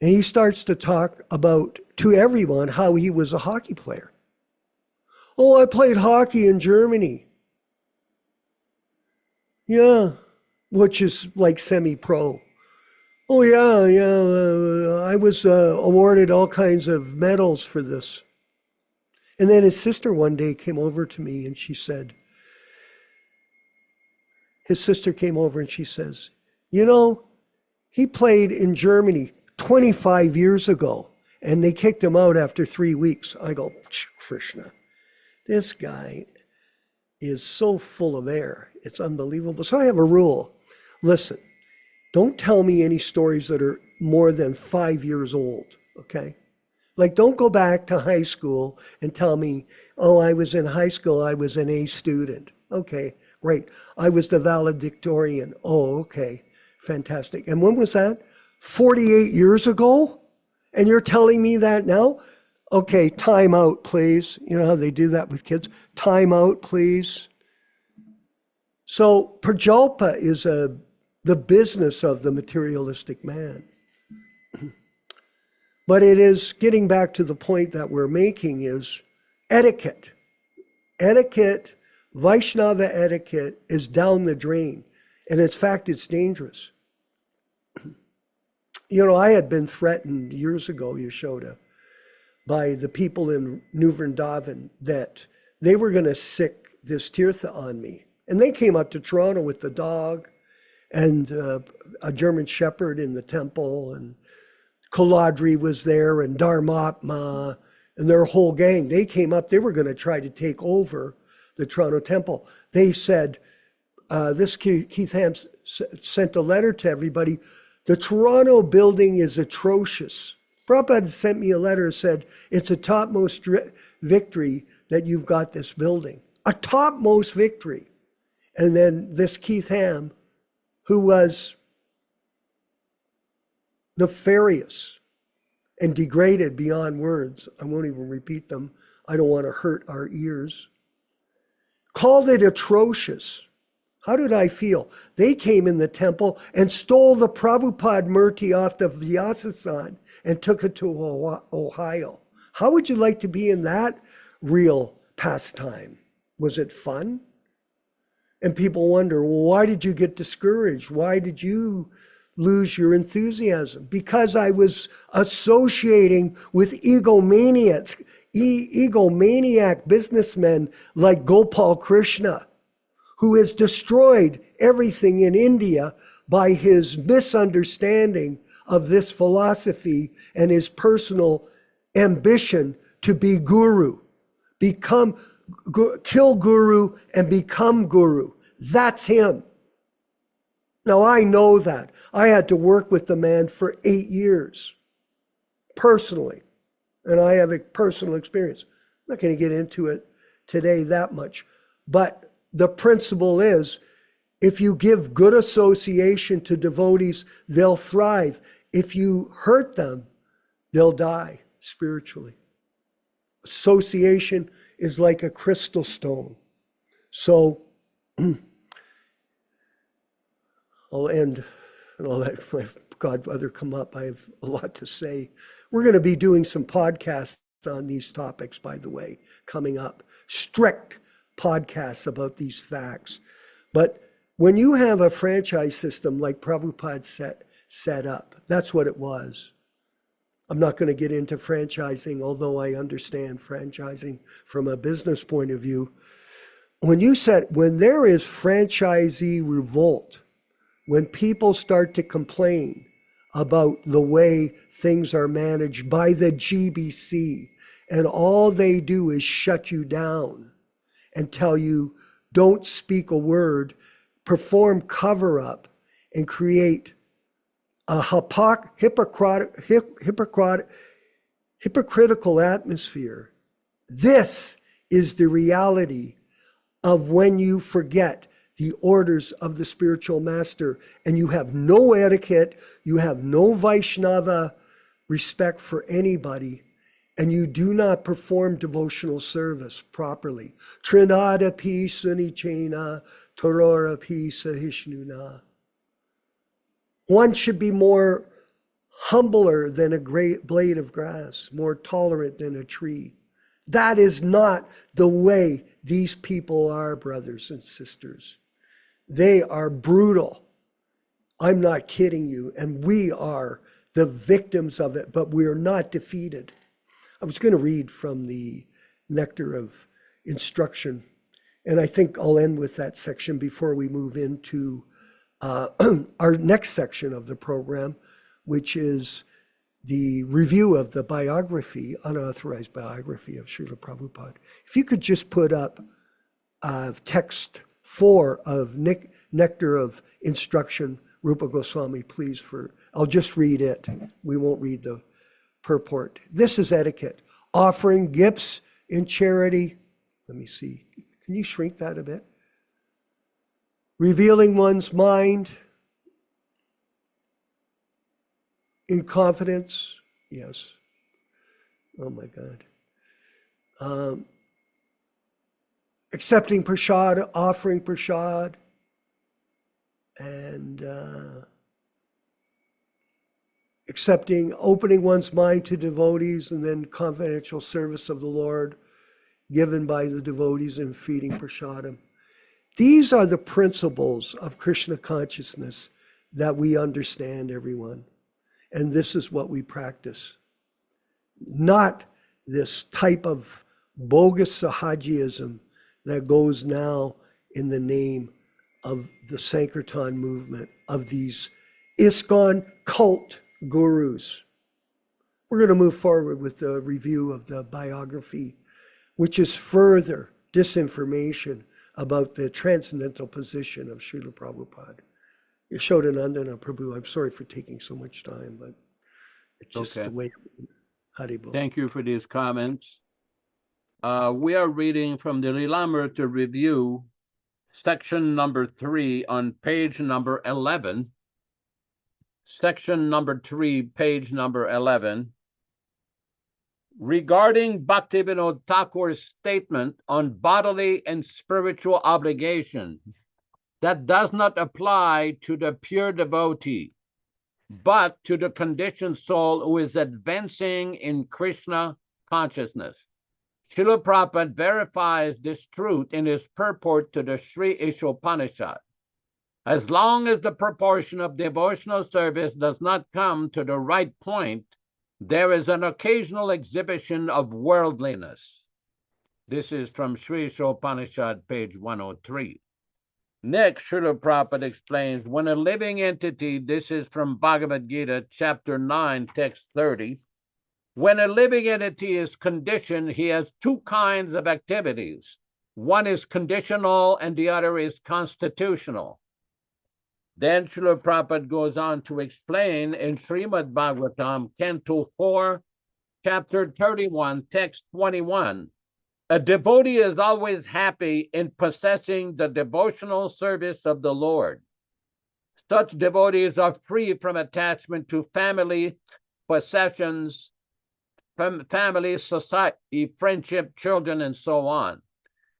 And he starts to talk about, to everyone, how he was a hockey player. Oh, I played hockey in Germany. Yeah, which is like semi-pro. Oh, yeah, I was awarded all kinds of medals for this. And then his sister one day came over to me and she said, you know, he played in Germany 25 years ago and they kicked him out after 3 weeks. I go, Krishna, this guy is so full of air. It's unbelievable. So I have a rule. Listen, don't tell me any stories that are more than 5 years old, okay? Like, don't go back to high school and tell me, oh, I was in high school, I was an A student. Okay, great. I was the valedictorian. Oh, okay, fantastic. And when was that? 48 years ago? And you're telling me that now? Okay, time out, please. You know how they do that with kids? Time out, please. So prajalpa is the business of the materialistic man. But it is, getting back to the point that we're making, is etiquette. Etiquette, Vaishnava etiquette, is down the drain. And in fact, it's dangerous. You know, I had been threatened years ago, Yaśodā, by the people in New Vrindavan that they were going to sick this tirtha on me. And they came up to Toronto with the dog and a German shepherd in the temple, and Koladri was there, and Dharmatma, and their whole gang. They came up, they were going to try to take over the Toronto temple. They said, this Keith Ham sent a letter to everybody. The Toronto building is atrocious. Prabhupada sent me a letter and said, it's a topmost victory that you've got this building. A topmost victory. And then this Keith Ham, who was nefarious and degraded beyond words, I won't even repeat them, I don't want to hurt our ears, called it atrocious. How did I feel? They came in the temple and stole the Prabhupada Murti off the Vyasasan and took it to Ohio. How would you like to be in that real pastime? Was it fun? And people wonder, well, why did you get discouraged? Why did you lose your enthusiasm? Because I was associating with egomaniacs, egomaniac businessmen like Gopal Krishna, who has destroyed everything in India by his misunderstanding of this philosophy and his personal ambition to be guru, kill guru and become guru. That's him. Now I know that. I had to work with the man for 8 years, personally, and I have a personal experience. I'm not going to get into it today that much, but the principle is, if you give good association to devotees, they'll thrive. If you hurt them, they'll die spiritually. Association is like a crystal stone. So I'll end, and I'll let my godmother come up. I have a lot to say. We're going to be doing some podcasts on these topics, by the way, coming up. Strict podcasts about these facts. But when you have a franchise system like Prabhupada set up, that's what it was. I'm not going to get into franchising, although I understand franchising from a business point of view. When there is franchisee revolt, when people start to complain about the way things are managed by the GBC, and all they do is shut you down and tell you, don't speak a word, perform cover-up, and create a hypocritical atmosphere. This is the reality of when you forget the orders of the spiritual master, and you have no etiquette, you have no Vaishnava respect for anybody, and you do not perform devotional service properly. Trinada pi sunichena, torora pi sahishnuna. One should be more humbler than a great blade of grass, more tolerant than a tree. That is not the way these people are, brothers and sisters. They are brutal. I'm not kidding you. And we are the victims of it, but we are not defeated. I was going to read from the Nectar of Instruction, and I think I'll end with that section before we move into our next section of the program, which is the review of the biography, unauthorized biography of Srila Prabhupada. If you could just put up text 4 of Nectar of Instruction, Rupa Goswami, please. I'll just read it. We won't read the purport. This is etiquette. Offering gifts in charity. Let me see. Can you shrink that a bit? revealing one's mind in confidence. Yes. Oh my God. Accepting prasad, offering prasad, and opening one's mind to devotees, and then confidential service of the Lord given by the devotees in feeding prasadam. These are the principles of Krishna consciousness that we understand, everyone. And this is what we practice. Not this type of bogus Sahajiism that goes now in the name of the Sankirtan movement, of these ISKCON cult gurus. We're going to move forward with the review of the biography, which is further disinformation about the transcendental position of Srila Prabhupada. Yaśodā-nandana Prabhu, I'm sorry for taking so much time, but it's just the way. Haribol. Thank you for these comments. We are reading from the Lilamrita Review, section number 3 on page number 11. Section number 3, page number 11. Regarding Bhaktivedanta Thakur's statement on bodily and spiritual obligation, that does not apply to the pure devotee, but to the conditioned soul who is advancing in Krishna consciousness. Srila Prabhupada verifies this truth in his purport to the Sri Ishopanishad. As long as the proportion of devotional service does not come to the right point, there is an occasional exhibition of worldliness. This is from Sri Ishopanishad, page 103. Next, Srila Prabhupada explains, when a living entity, this is from Bhagavad Gita, chapter 9, text 30, when a living entity is conditioned, he has two kinds of activities. One is conditional and the other is constitutional. Then Srila Prabhupada goes on to explain in Srimad Bhagavatam, Canto 4, chapter 31, text 21, a devotee is always happy in possessing the devotional service of the Lord. Such devotees are free from attachment to family, possessions, family, society, friendship, children, and so on.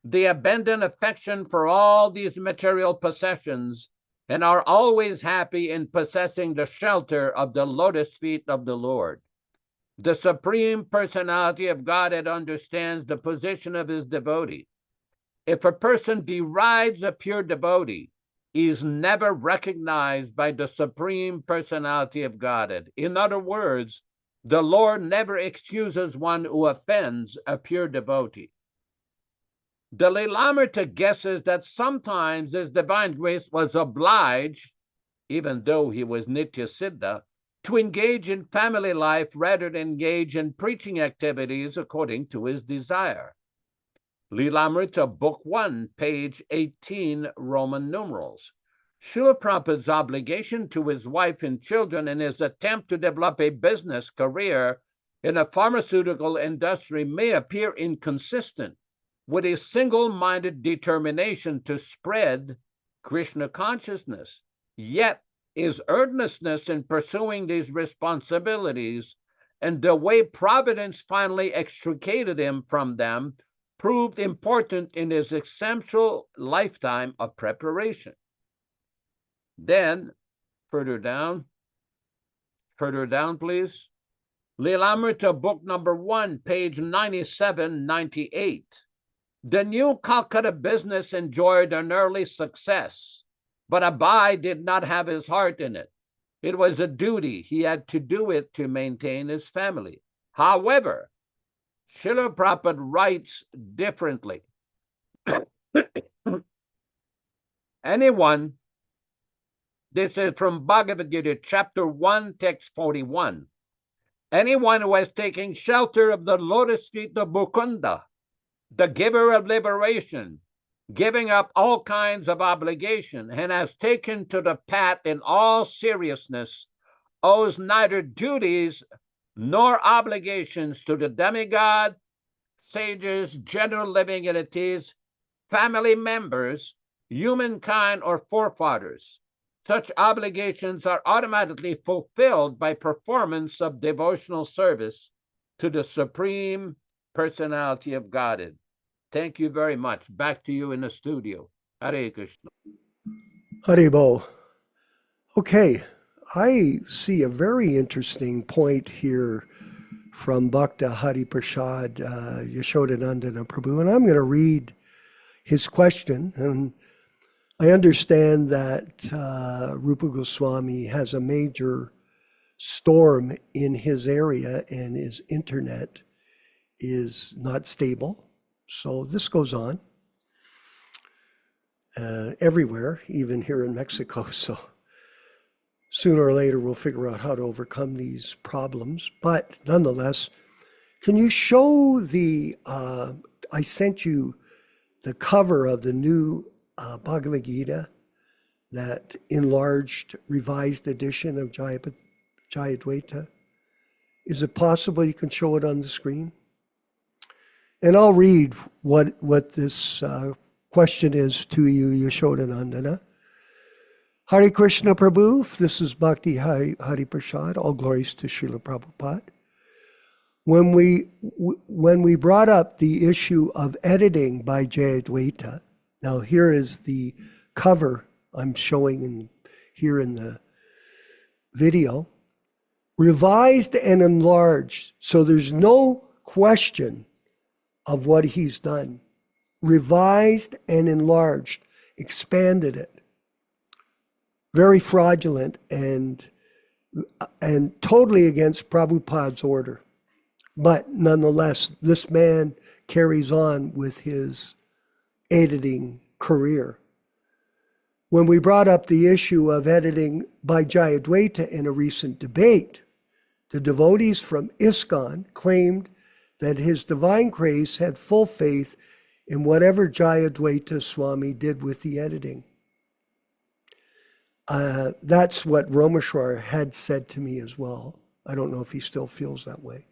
They abandon affection for all these material possessions and are always happy in possessing the shelter of the lotus feet of the Lord. The Supreme Personality of Godhead understands the position of his devotee. If a person derides a pure devotee, he is never recognized by the Supreme Personality of Godhead. In other words, the Lord never excuses one who offends a pure devotee. The Lilamrita guesses that sometimes His Divine Grace was obliged, even though he was Nitya Siddha, to engage in family life rather than engage in preaching activities according to his desire. Lilamrita, Book 1, page 18, Roman numerals. Srila Prabhupada's obligation to his wife and children in his attempt to develop a business career in a pharmaceutical industry may appear inconsistent with a single-minded determination to spread Krishna consciousness. Yet, his earnestness in pursuing these responsibilities and the way Providence finally extricated him from them proved important in his essential lifetime of preparation. Then, further down, please. Lilamrita, book number 1, page 97, 98. The new Calcutta business enjoyed an early success, but Abai did not have his heart in it. It was a duty. He had to do it to maintain his family. However, Srila Prabhupada writes differently. Anyone, this is from Bhagavad Gita, chapter 1, text 41. Anyone who has taken shelter of the lotus feet of Mukunda, the giver of liberation, giving up all kinds of obligation, and has taken to the path in all seriousness, owes neither duties nor obligations to the demigod, sages, general living entities, family members, humankind or forefathers. Such obligations are automatically fulfilled by performance of devotional service to the Supreme Personality of Godhead. Thank you very much. Back to you in the studio. Hare Krishna. Haribo. Okay, I see a very interesting point here from Bhakta Hari Prasad Yaśodā-nandana Prabhu, and I'm going to read his question. And I understand that Rupa Goswami has a major storm in his area and his internet is not stable. So this goes on everywhere, even here in Mexico. So sooner or later, we'll figure out how to overcome these problems. But nonetheless, can you show I sent you the cover of the new Bhagavad Gita, that enlarged, revised edition of Jayadvaita. Is it possible you can show it on the screen? And I'll read what this question is to you, Yaśodā-nandana. Hare Krishna Prabhu, this is Bhakti Hari Prasad, all glories to Srila Prabhupada. When we brought up the issue of editing by Jayadvaita, now here is the cover I'm showing here in the video, revised and enlarged, so there's no question of what he's done. Revised and enlarged, expanded it. Very fraudulent and totally against Prabhupada's order. But nonetheless, this man carries on with his editing career. When we brought up the issue of editing by Jayadvaita in a recent debate, the devotees from ISKCON claimed that His Divine Grace had full faith in whatever Jayadvaita Swami did with the editing. That's what Romeshwar had said to me as well. I don't know if he still feels that way.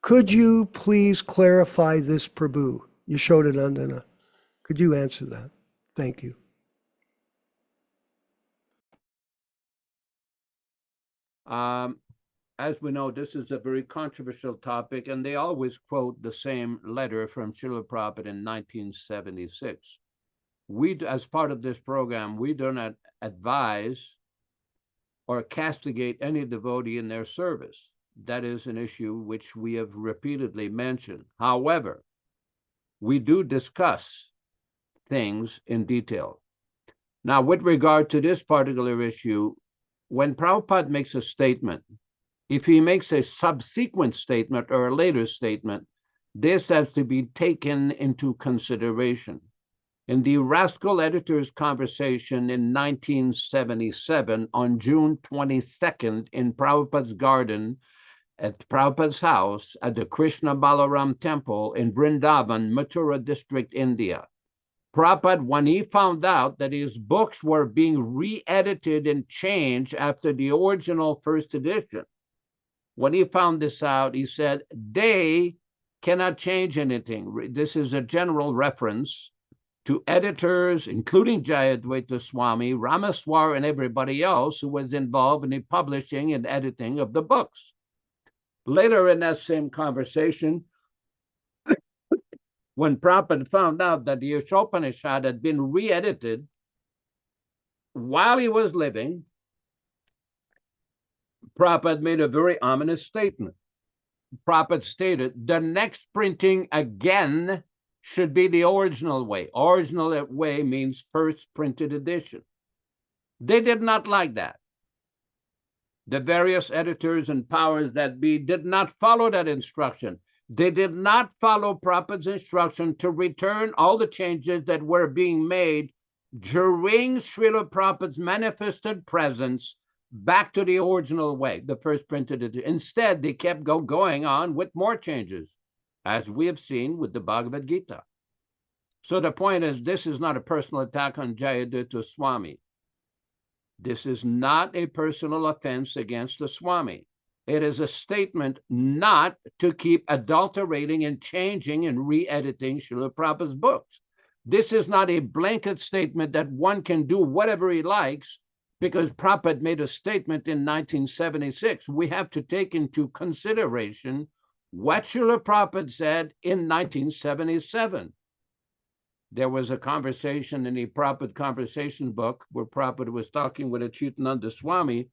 Could you please clarify this, Prabhu? Yaśodā-nandana. Could you answer that? Thank you. As we know, this is a very controversial topic, and they always quote the same letter from Srila Prabhupada in 1976. We, as part of this program, we do not advise or castigate any devotee in their service. That is an issue which we have repeatedly mentioned. However, we do discuss things in detail. Now, with regard to this particular issue, when Prabhupada makes a statement, if he makes a subsequent statement or a later statement, this has to be taken into consideration. In the Rascal Editor's Conversation in 1977, on June 22nd, in Prabhupada's garden, at Prabhupada's house, at the Krishna Balaram Temple in Vrindavan, Mathura district, India, Prabhupada, when he found out that his books were being re-edited and changed after the original first edition, when he found this out, he said, they cannot change anything. This is a general reference to editors, including Jayadvaita Swami, Ramaswar, and everybody else who was involved in the publishing and editing of the books. Later in that same conversation, when Prabhupada found out that the Upanishad had been re-edited while he was living, Prabhupada made a very ominous statement. Prabhupada stated, the next printing again should be the original way. Original way means first printed edition. They did not like that. The various editors and powers that be did not follow that instruction. They did not follow Prabhupada's instruction to return all the changes that were being made during Srila Prabhupada's manifested presence back to the original way, the first printed edition. Instead, they kept going on with more changes, as we have seen with the Bhagavad Gita. So the point is, this is not a personal attack on Jayadvaita Swami. This is not a personal offense against the Swami. It is a statement not to keep adulterating and changing and re-editing Srila Prabhupada's books. This is not a blanket statement that one can do whatever he likes because Prabhupada made a statement in 1976. We have to take into consideration what Srila Prabhupada said in 1977. There was a conversation in the Prabhupada Conversation book where Prabhupada was talking with a Nityānanda Swami,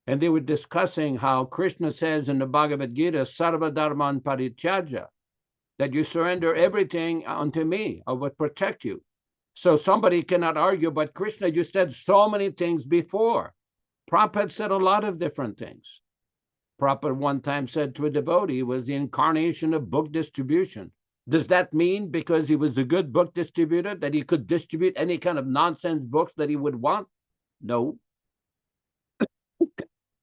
and they were discussing how Krishna says in the Bhagavad Gita, Sarva Dharman Parityāja, that you surrender everything unto me, I will protect you. So somebody cannot argue, but Krishna, you said so many things before. Prabhupada said a lot of different things. Prabhupada one time said to a devotee, he was the incarnation of book distribution. Does that mean because he was a good book distributor that he could distribute any kind of nonsense books that he would want? No.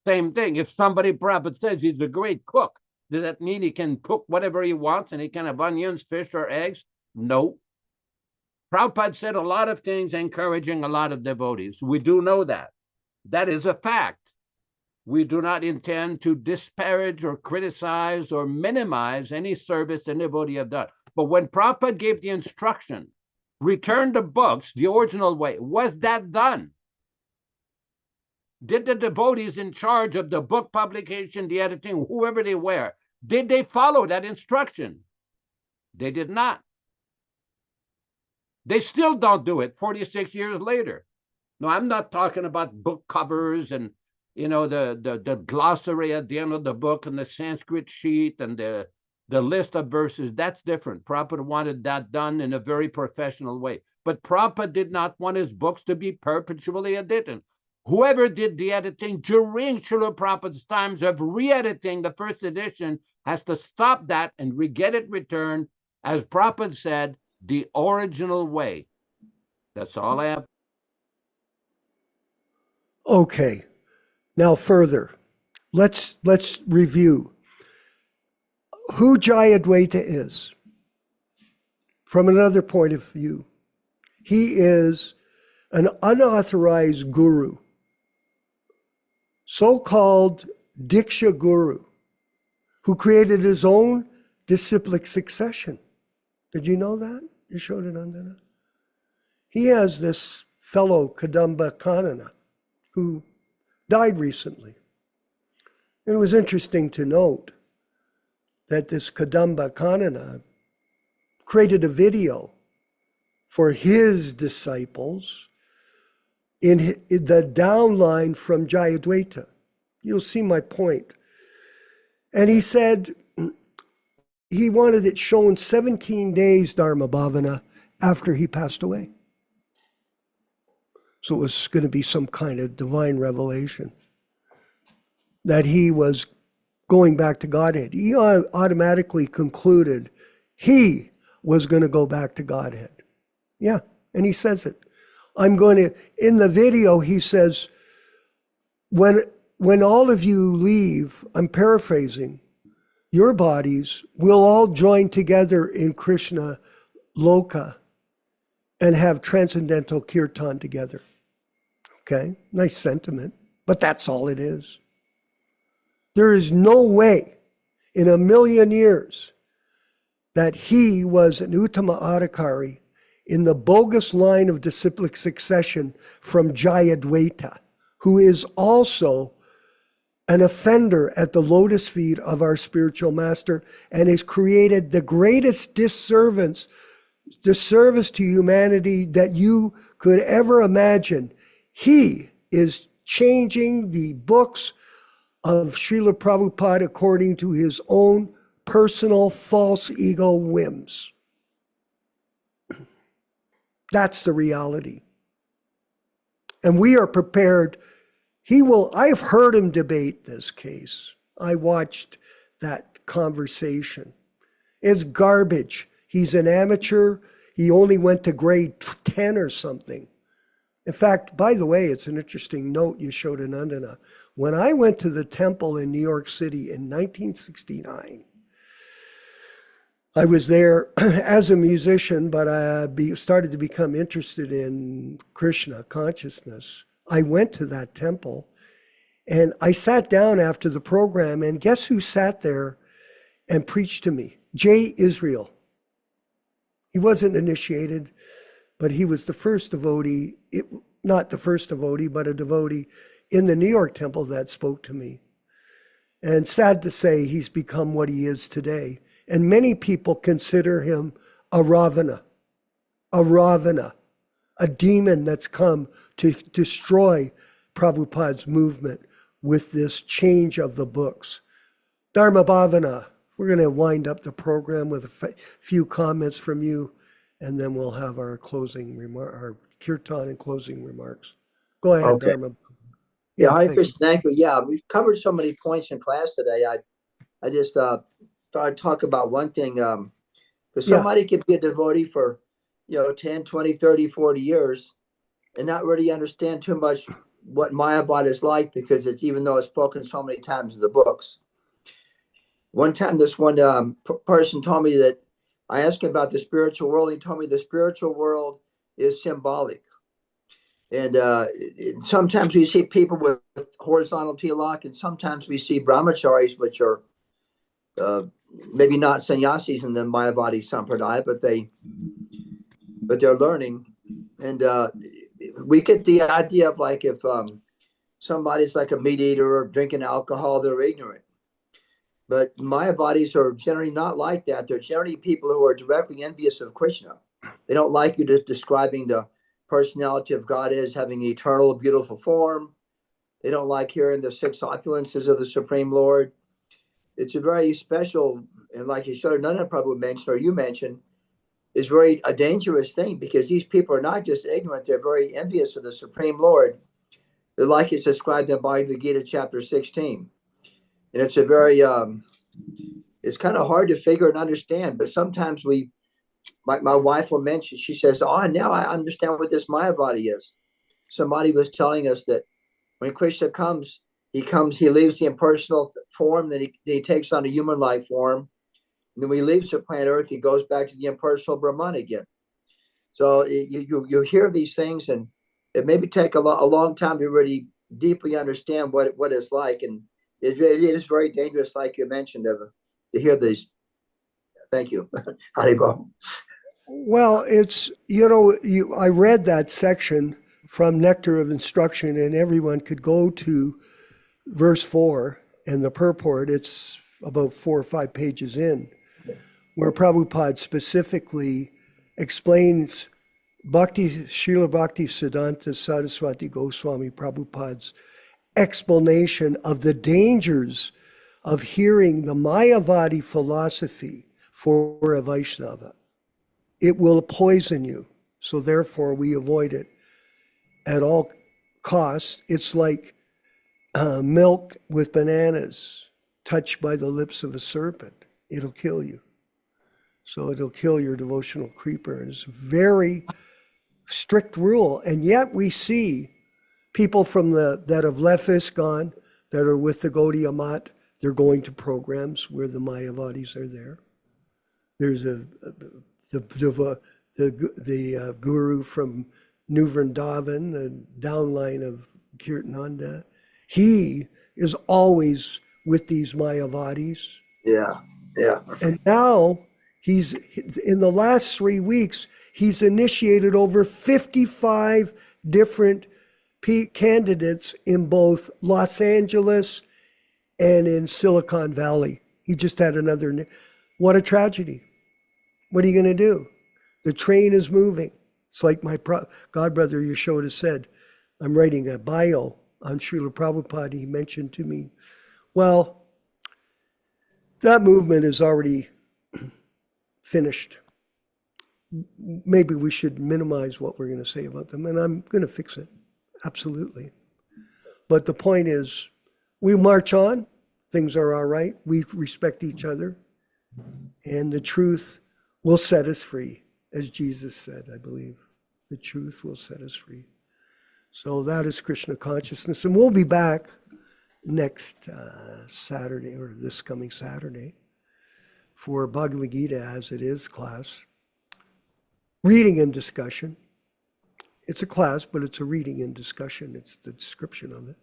Same thing. If somebody, Prabhupada says he's a great cook, does that mean he can cook whatever he wants and he can have onions, fish, or eggs? No. Prabhupada said a lot of things encouraging a lot of devotees. We do know that. That is a fact. We do not intend to disparage or criticize or minimize any service a devotee have done. But when Prabhupada gave the instruction, return the books the original way, was that done? Did the devotees in charge of the book publication, the editing, whoever they were, did they follow that instruction? They did not. They still don't do it 46 years later. No, I'm not talking about book covers and the glossary at the end of the book and the Sanskrit sheet and the list of verses. That's different. Prabhupada wanted that done in a very professional way. But Prabhupada did not want his books to be perpetually edited. Whoever did the editing during Srila Prabhupada's times of re-editing the first edition has to stop that and get it returned, as Prabhupada said, the original way. That's all I have. Okay. Now further, let's review who Jayadvaita is from another point of view. He is an unauthorized guru, so-called Diksha Guru, who created his own disciplic succession. Did you know that, Yaśodā-nandana? He has this fellow Kadamba Kanana who died recently. It was interesting to note that this Kadamba Kanana created a video for his disciples in the downline from Jayadvaita. You'll see my point. And he said he wanted it shown 17 days, Dharma Bhavana, after he passed away. So it was going to be some kind of divine revelation that he was going back to Godhead. He automatically concluded he was going to go back to Godhead. Yeah, and he says it. In the video, he says, when all of you leave, I'm paraphrasing, your bodies will all join together in Krishna Loka and have transcendental kirtan together. Okay, nice sentiment, but that's all it is. There is no way in a million years that he was an Uttama-ācārya in the bogus line of disciplic succession from Jayadvaita, who is also an offender at the lotus feet of our spiritual master and has created the greatest disservice to humanity that you could ever imagine. He is changing the books of Srila Prabhupada according to his own personal false ego whims. That's the reality. And we are prepared. I've heard him debate this case. I watched that conversation. It's garbage. He's an amateur. He only went to grade 10 or something. In fact, by the way, it's an interesting note, Yaśodā-nandana. When I went to the temple in New York City in 1969, I was there as a musician, but I started to become interested in Krishna consciousness. I went to that temple and I sat down after the program, and guess who sat there and preached to me? J. Israel. He wasn't initiated, but he was the first devotee, not the first devotee, but a devotee in the New York temple that spoke to me. And sad to say, he's become what he is today. And many people consider him a Ravana, a demon that's come to destroy Prabhupada's movement with this change of the books. Dharma Bhavana, we're going to wind up the program with a few comments from you, and then we'll have our our kirtan and closing remarks. Go ahead, Okay. Dharma. Yeah, Hare Krishna, thank you. Yeah, we've covered so many points in class today. I just thought I'd talk about one thing. Because somebody could be a devotee for, 10, 20, 30, 40 years and not really understand too much what Mayavad is like, because even though it's spoken so many times in the books. One time, this one person told me that I asked him about the spiritual world. He told me the spiritual world is symbolic. And sometimes we see people with horizontal tilak, and sometimes we see brahmacharis, which are maybe not sannyasis in the Mayavadi Sampradaya, but they're learning. And we get the idea of like if somebody's like a meat eater or drinking alcohol, they're ignorant. But Mayavadis are generally not like that. They're generally people who are directly envious of Krishna. They don't like you describing the personality of God as having an eternal, beautiful form. They don't like hearing the six opulences of the Supreme Lord. It's a very special, and like Yaśodā-nandana Prabhu mentioned, or you mentioned, is a dangerous thing, because these people are not just ignorant, they're very envious of the Supreme Lord. They're like it's described in Bhagavad Gita chapter 16. And it's a very, it's kind of hard to figure and understand, but sometimes my wife will mention, she says, oh, now I understand what this Mayavadi is. Somebody was telling us that when Krishna comes, he leaves the impersonal form, then he takes on a human-like form. And then when he leaves the planet Earth, he goes back to the impersonal Brahman again. So you hear these things, and it maybe take a long time to really deeply understand what it's like. And it is very dangerous, like you mentioned, to hear these. Thank you. Haribol. Well, it's, I read that section from Nectar of Instruction, and everyone could go to verse 4 and the purport. It's about 4 or 5 pages in, where Prabhupada specifically explains Srila Bhaktisiddhanta Saraswati Goswami Prabhupada's explanation of the dangers of hearing the Mayavadi philosophy for a Vaishnava. It will poison you, so therefore we avoid it at all costs. It's like milk with bananas touched by the lips of a serpent. It'll kill you. So it'll kill your devotional creeper. And it's a very strict rule. And yet we see people that have left ISKCON, that are with the Gaudiya Math, they're going to programs where the Mayavadis are there. There's the guru from New Vrindavan, the downline of Kirtananda. He is always with these Mayavadis. Yeah. And now he's, in the last 3 weeks, he's initiated over 55 different candidates in both Los Angeles and in Silicon Valley. He just had another. What a tragedy. What are you going to do? The train is moving. It's like my godbrother Yaśodā said, I'm writing a bio on Srila Prabhupada. He mentioned to me, well, that movement is already finished. Maybe we should minimize what we're going to say about them, and I'm going to fix it. Absolutely. But the point is, we march on. Things are all right. We respect each other. And the truth will set us free, as Jesus said, I believe. The truth will set us free. So that is Krishna consciousness. And we'll be back next Saturday, or this coming Saturday, for Bhagavad Gita as it is class. Reading and discussion. It's a class, but it's a reading and discussion. It's the description of it.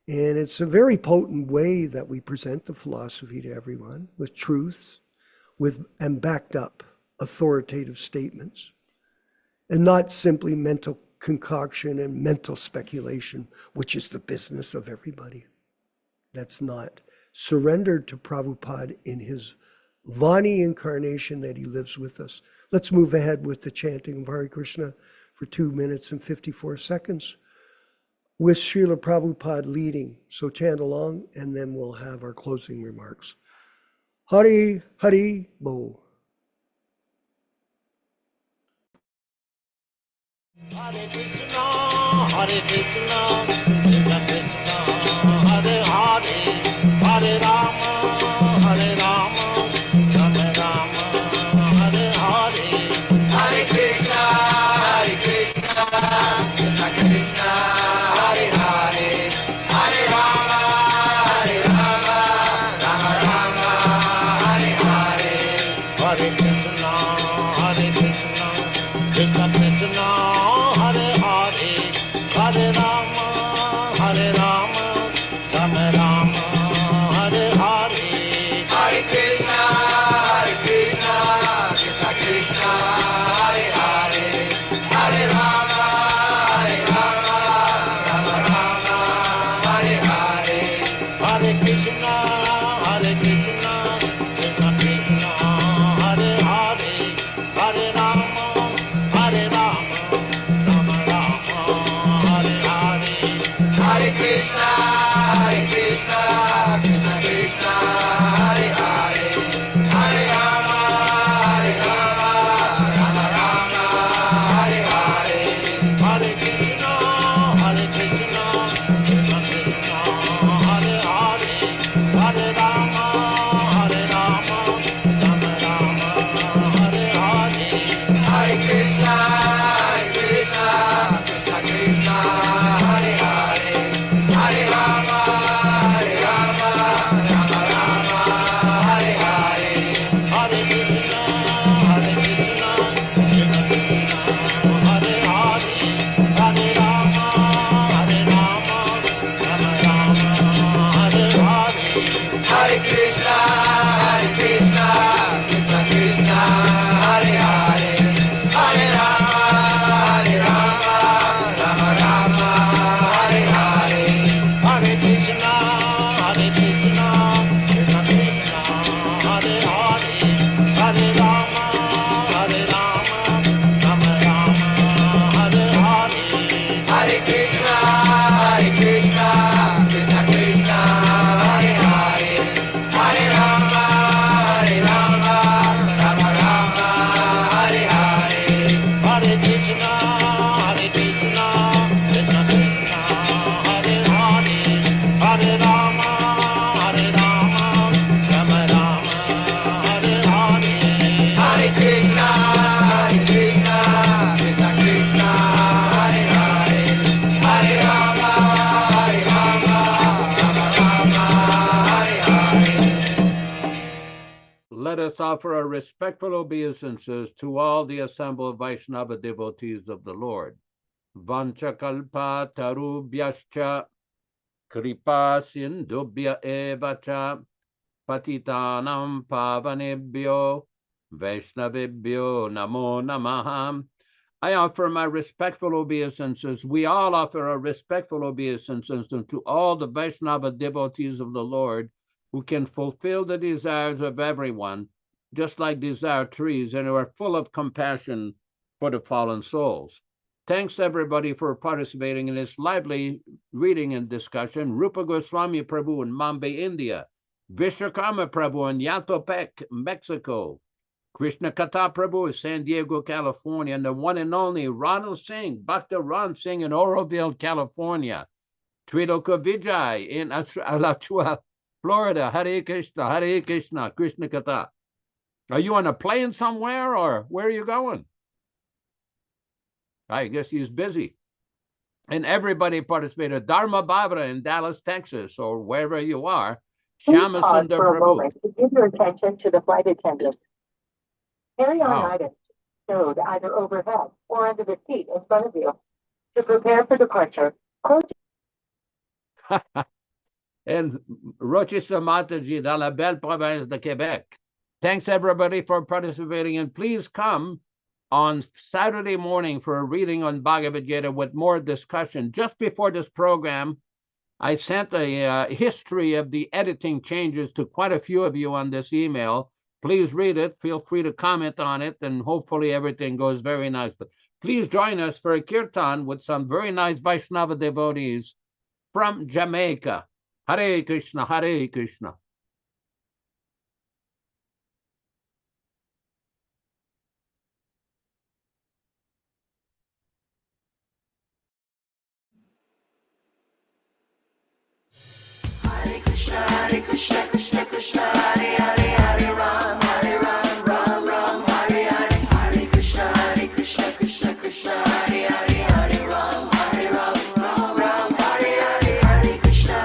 And it's a very potent way that we present the philosophy to everyone, with truths, and backed up authoritative statements. and not simply mental concoction and mental speculation, which is the business of everybody. That's not surrendered to Prabhupada in his Vani incarnation that he lives with us. Let's move ahead with the chanting of Hare Krishna for 2 minutes and 54 seconds with Srila Prabhupada leading. So chant along, and then we'll have our closing remarks. Hari, Hari, Bo. Hare Krishna, Hare Krishna, Krishna Krishna, Hare Hare, Hare Rama, Hare Rama, Rama Rama, Hare Hare. Hare Krishna, Hare Krishna, Krishna Krishna, Hare Hare, Hare Rama, Hare Rama, Rama Rama, Hare Hare. Hare Krishna, Hare Krishna, Krishna Krishna, Hare Hare, Hare Rama, Hare Rama, Rama Rama, Hare Hare. Hare Krishna, Hare Krishna, Krishna Krishna, Hare Hare, Hare Rama, Hare Rama, Rama Rama, Hare Hare. Hare Krishna, Hare Krishna, Krishna Krishna, Hare Hare, Hare Rama, Hare Rama, Rama Rama, Hare Hare. Hare Krishna, Hare Krishna, Krishna Krishna, Hare Hare, Hare Rama, Hare Rama, Rama Rama, Hare Hare. Hare Krishna, Hare Krishna, Krishna Krishna, Hare Hare, Hare Rama, Hare Rama, Rama Rama, Hare Hare. Hare Krishna, Hare Krishna, Krishna Krishna, Hare Hare, Hare Rama, Hare Rama, Rama Rama, Hare Hare. Hare Krishna, Hare Krishna, Krishna Krishna, Hare Hare, Hare Rama, Hare Rama, Rama Rama, Hare Hare. Hare Krishna, Hare Krishna, Krishna Krishna, Hare Hare, Hare Rama, Hare Rama, Rama Rama, Hare Hare. Hare Krishna, Hare Krishna, Krishna Krishna, Hare Hare, Hare Rama, Hare Rama, Rama Rama, Hare Hare. Hare Krishna, Hare Krishna, Krishna Krishna, Hare Hare, Hare Rama, Hare Rama, Rama Rama, Hare Hare. Hare Krishna, Hare Krishna, Krishna Krishna, Hare Hare, Hare Rama, Hare Rama, Rama Rama, Hare Hare. Hare Krishna, Hare Krishna, Krishna Krishna, Hare Hare, Hare Rama, Hare Rama, Rama Rama, Hare Hare. Let us offer our respectful obeisances to all the assembled Vaishnava devotees of the Lord. Vanchakalpa tarubhyascha kripa sindubhya evacha patitanam pavanebhyo Vaishnavebhyo namo namaha. I offer my respectful obeisances. We all offer our respectful obeisances to all the Vaishnava devotees of the Lord who can fulfill the desires of everyone, just like desire trees, and who are full of compassion for the fallen souls. Thanks everybody for participating in this lively reading and discussion. Rupa Goswami Prabhu in Mumbai, India. Vishwakarma Prabhu in Yatopec, Mexico. Krishna Kata Prabhu in San Diego, California. And the one and only Ronald Singh, Bhakta Ron Singh in Oroville, California. Triloka Vijay in Alachua, Florida. Hare Krishna, Krishna Kata. Are you on a plane somewhere, or where are you going? I guess he's busy. And everybody participated. Dharma Bhavra in Dallas, Texas, or wherever you are. Shama Sundar Prabhu. To give your attention to the flight attendant. Carry on items stowed either overhead or under the seat in front of you. To prepare for departure, close. And Rochester Mataji, dans la belle province de Québec. Thanks everybody for participating, and please come on Saturday morning for a reading on Bhagavad Gita with more discussion. Just before this program, I sent a history of the editing changes to quite a few of you on this email. Please read it. Feel free to comment on it, and hopefully everything goes very nicely. Please join us for a kirtan with some very nice Vaishnava devotees from Jamaica. Hare Krishna, Hare Krishna. Hare Krishna, Krishna Krishna, Hare Hare, Hare Ram, Ram Ram, Hare Hare. Hare Krishna, Krishna Krishna, Hare Hare, Hare Ram, Ram Hare Hare. Hare Krishna,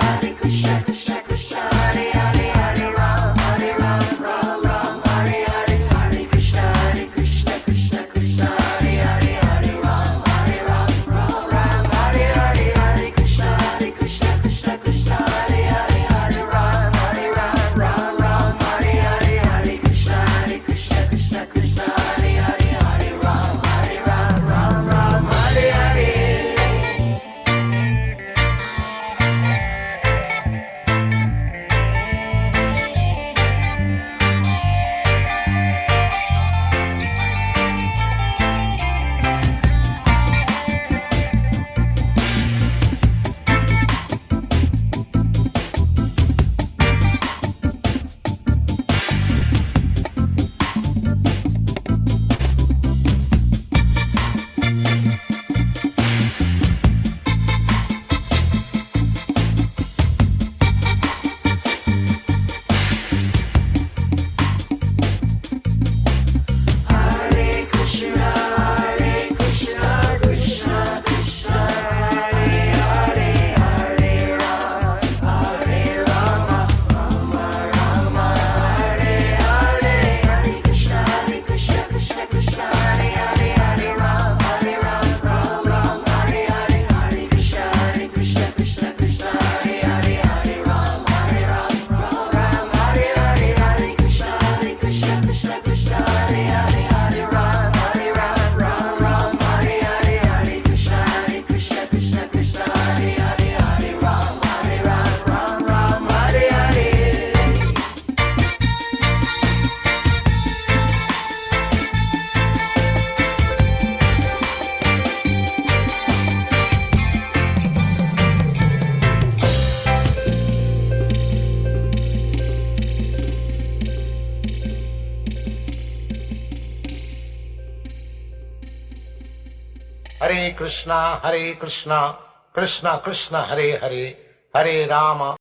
Krishna Krishna, Hare Hare, Hare Ram, Ram Hare Hare. Hare Krishna, Krishna Krishna, Hare Hare, Hare Ram, Ram Hare Hare. Hare Krishna, Krishna Krishna, Hare Hare, Hare Ram, Ram Hare Hare. Hare Krishna, Krishna Krishna, Hare Hare, Hare Ram, Ram Hare Hare. Hare Krishna, Krishna Krishna, Hare Hare, Hare Rama, Rama Hare Hare. Hare Krishna, Krishna Krishna, Hare Hare, Hare Ram, Ram Hare Hare. Hare Krishna, Krishna Krishna, Hare Hare, Hare Ram, Ram Hare Hare. Hare Krishna, Krishna Krishna, Hare Hare, Hare Ram, Ram Hare Hare. Hare Krishna, Krishna Krishna, Hare Hare, Hare Ram, Ram Hare Hare. Hare Krishna, Krishna Krishna, Hare Hare, Hare Rama,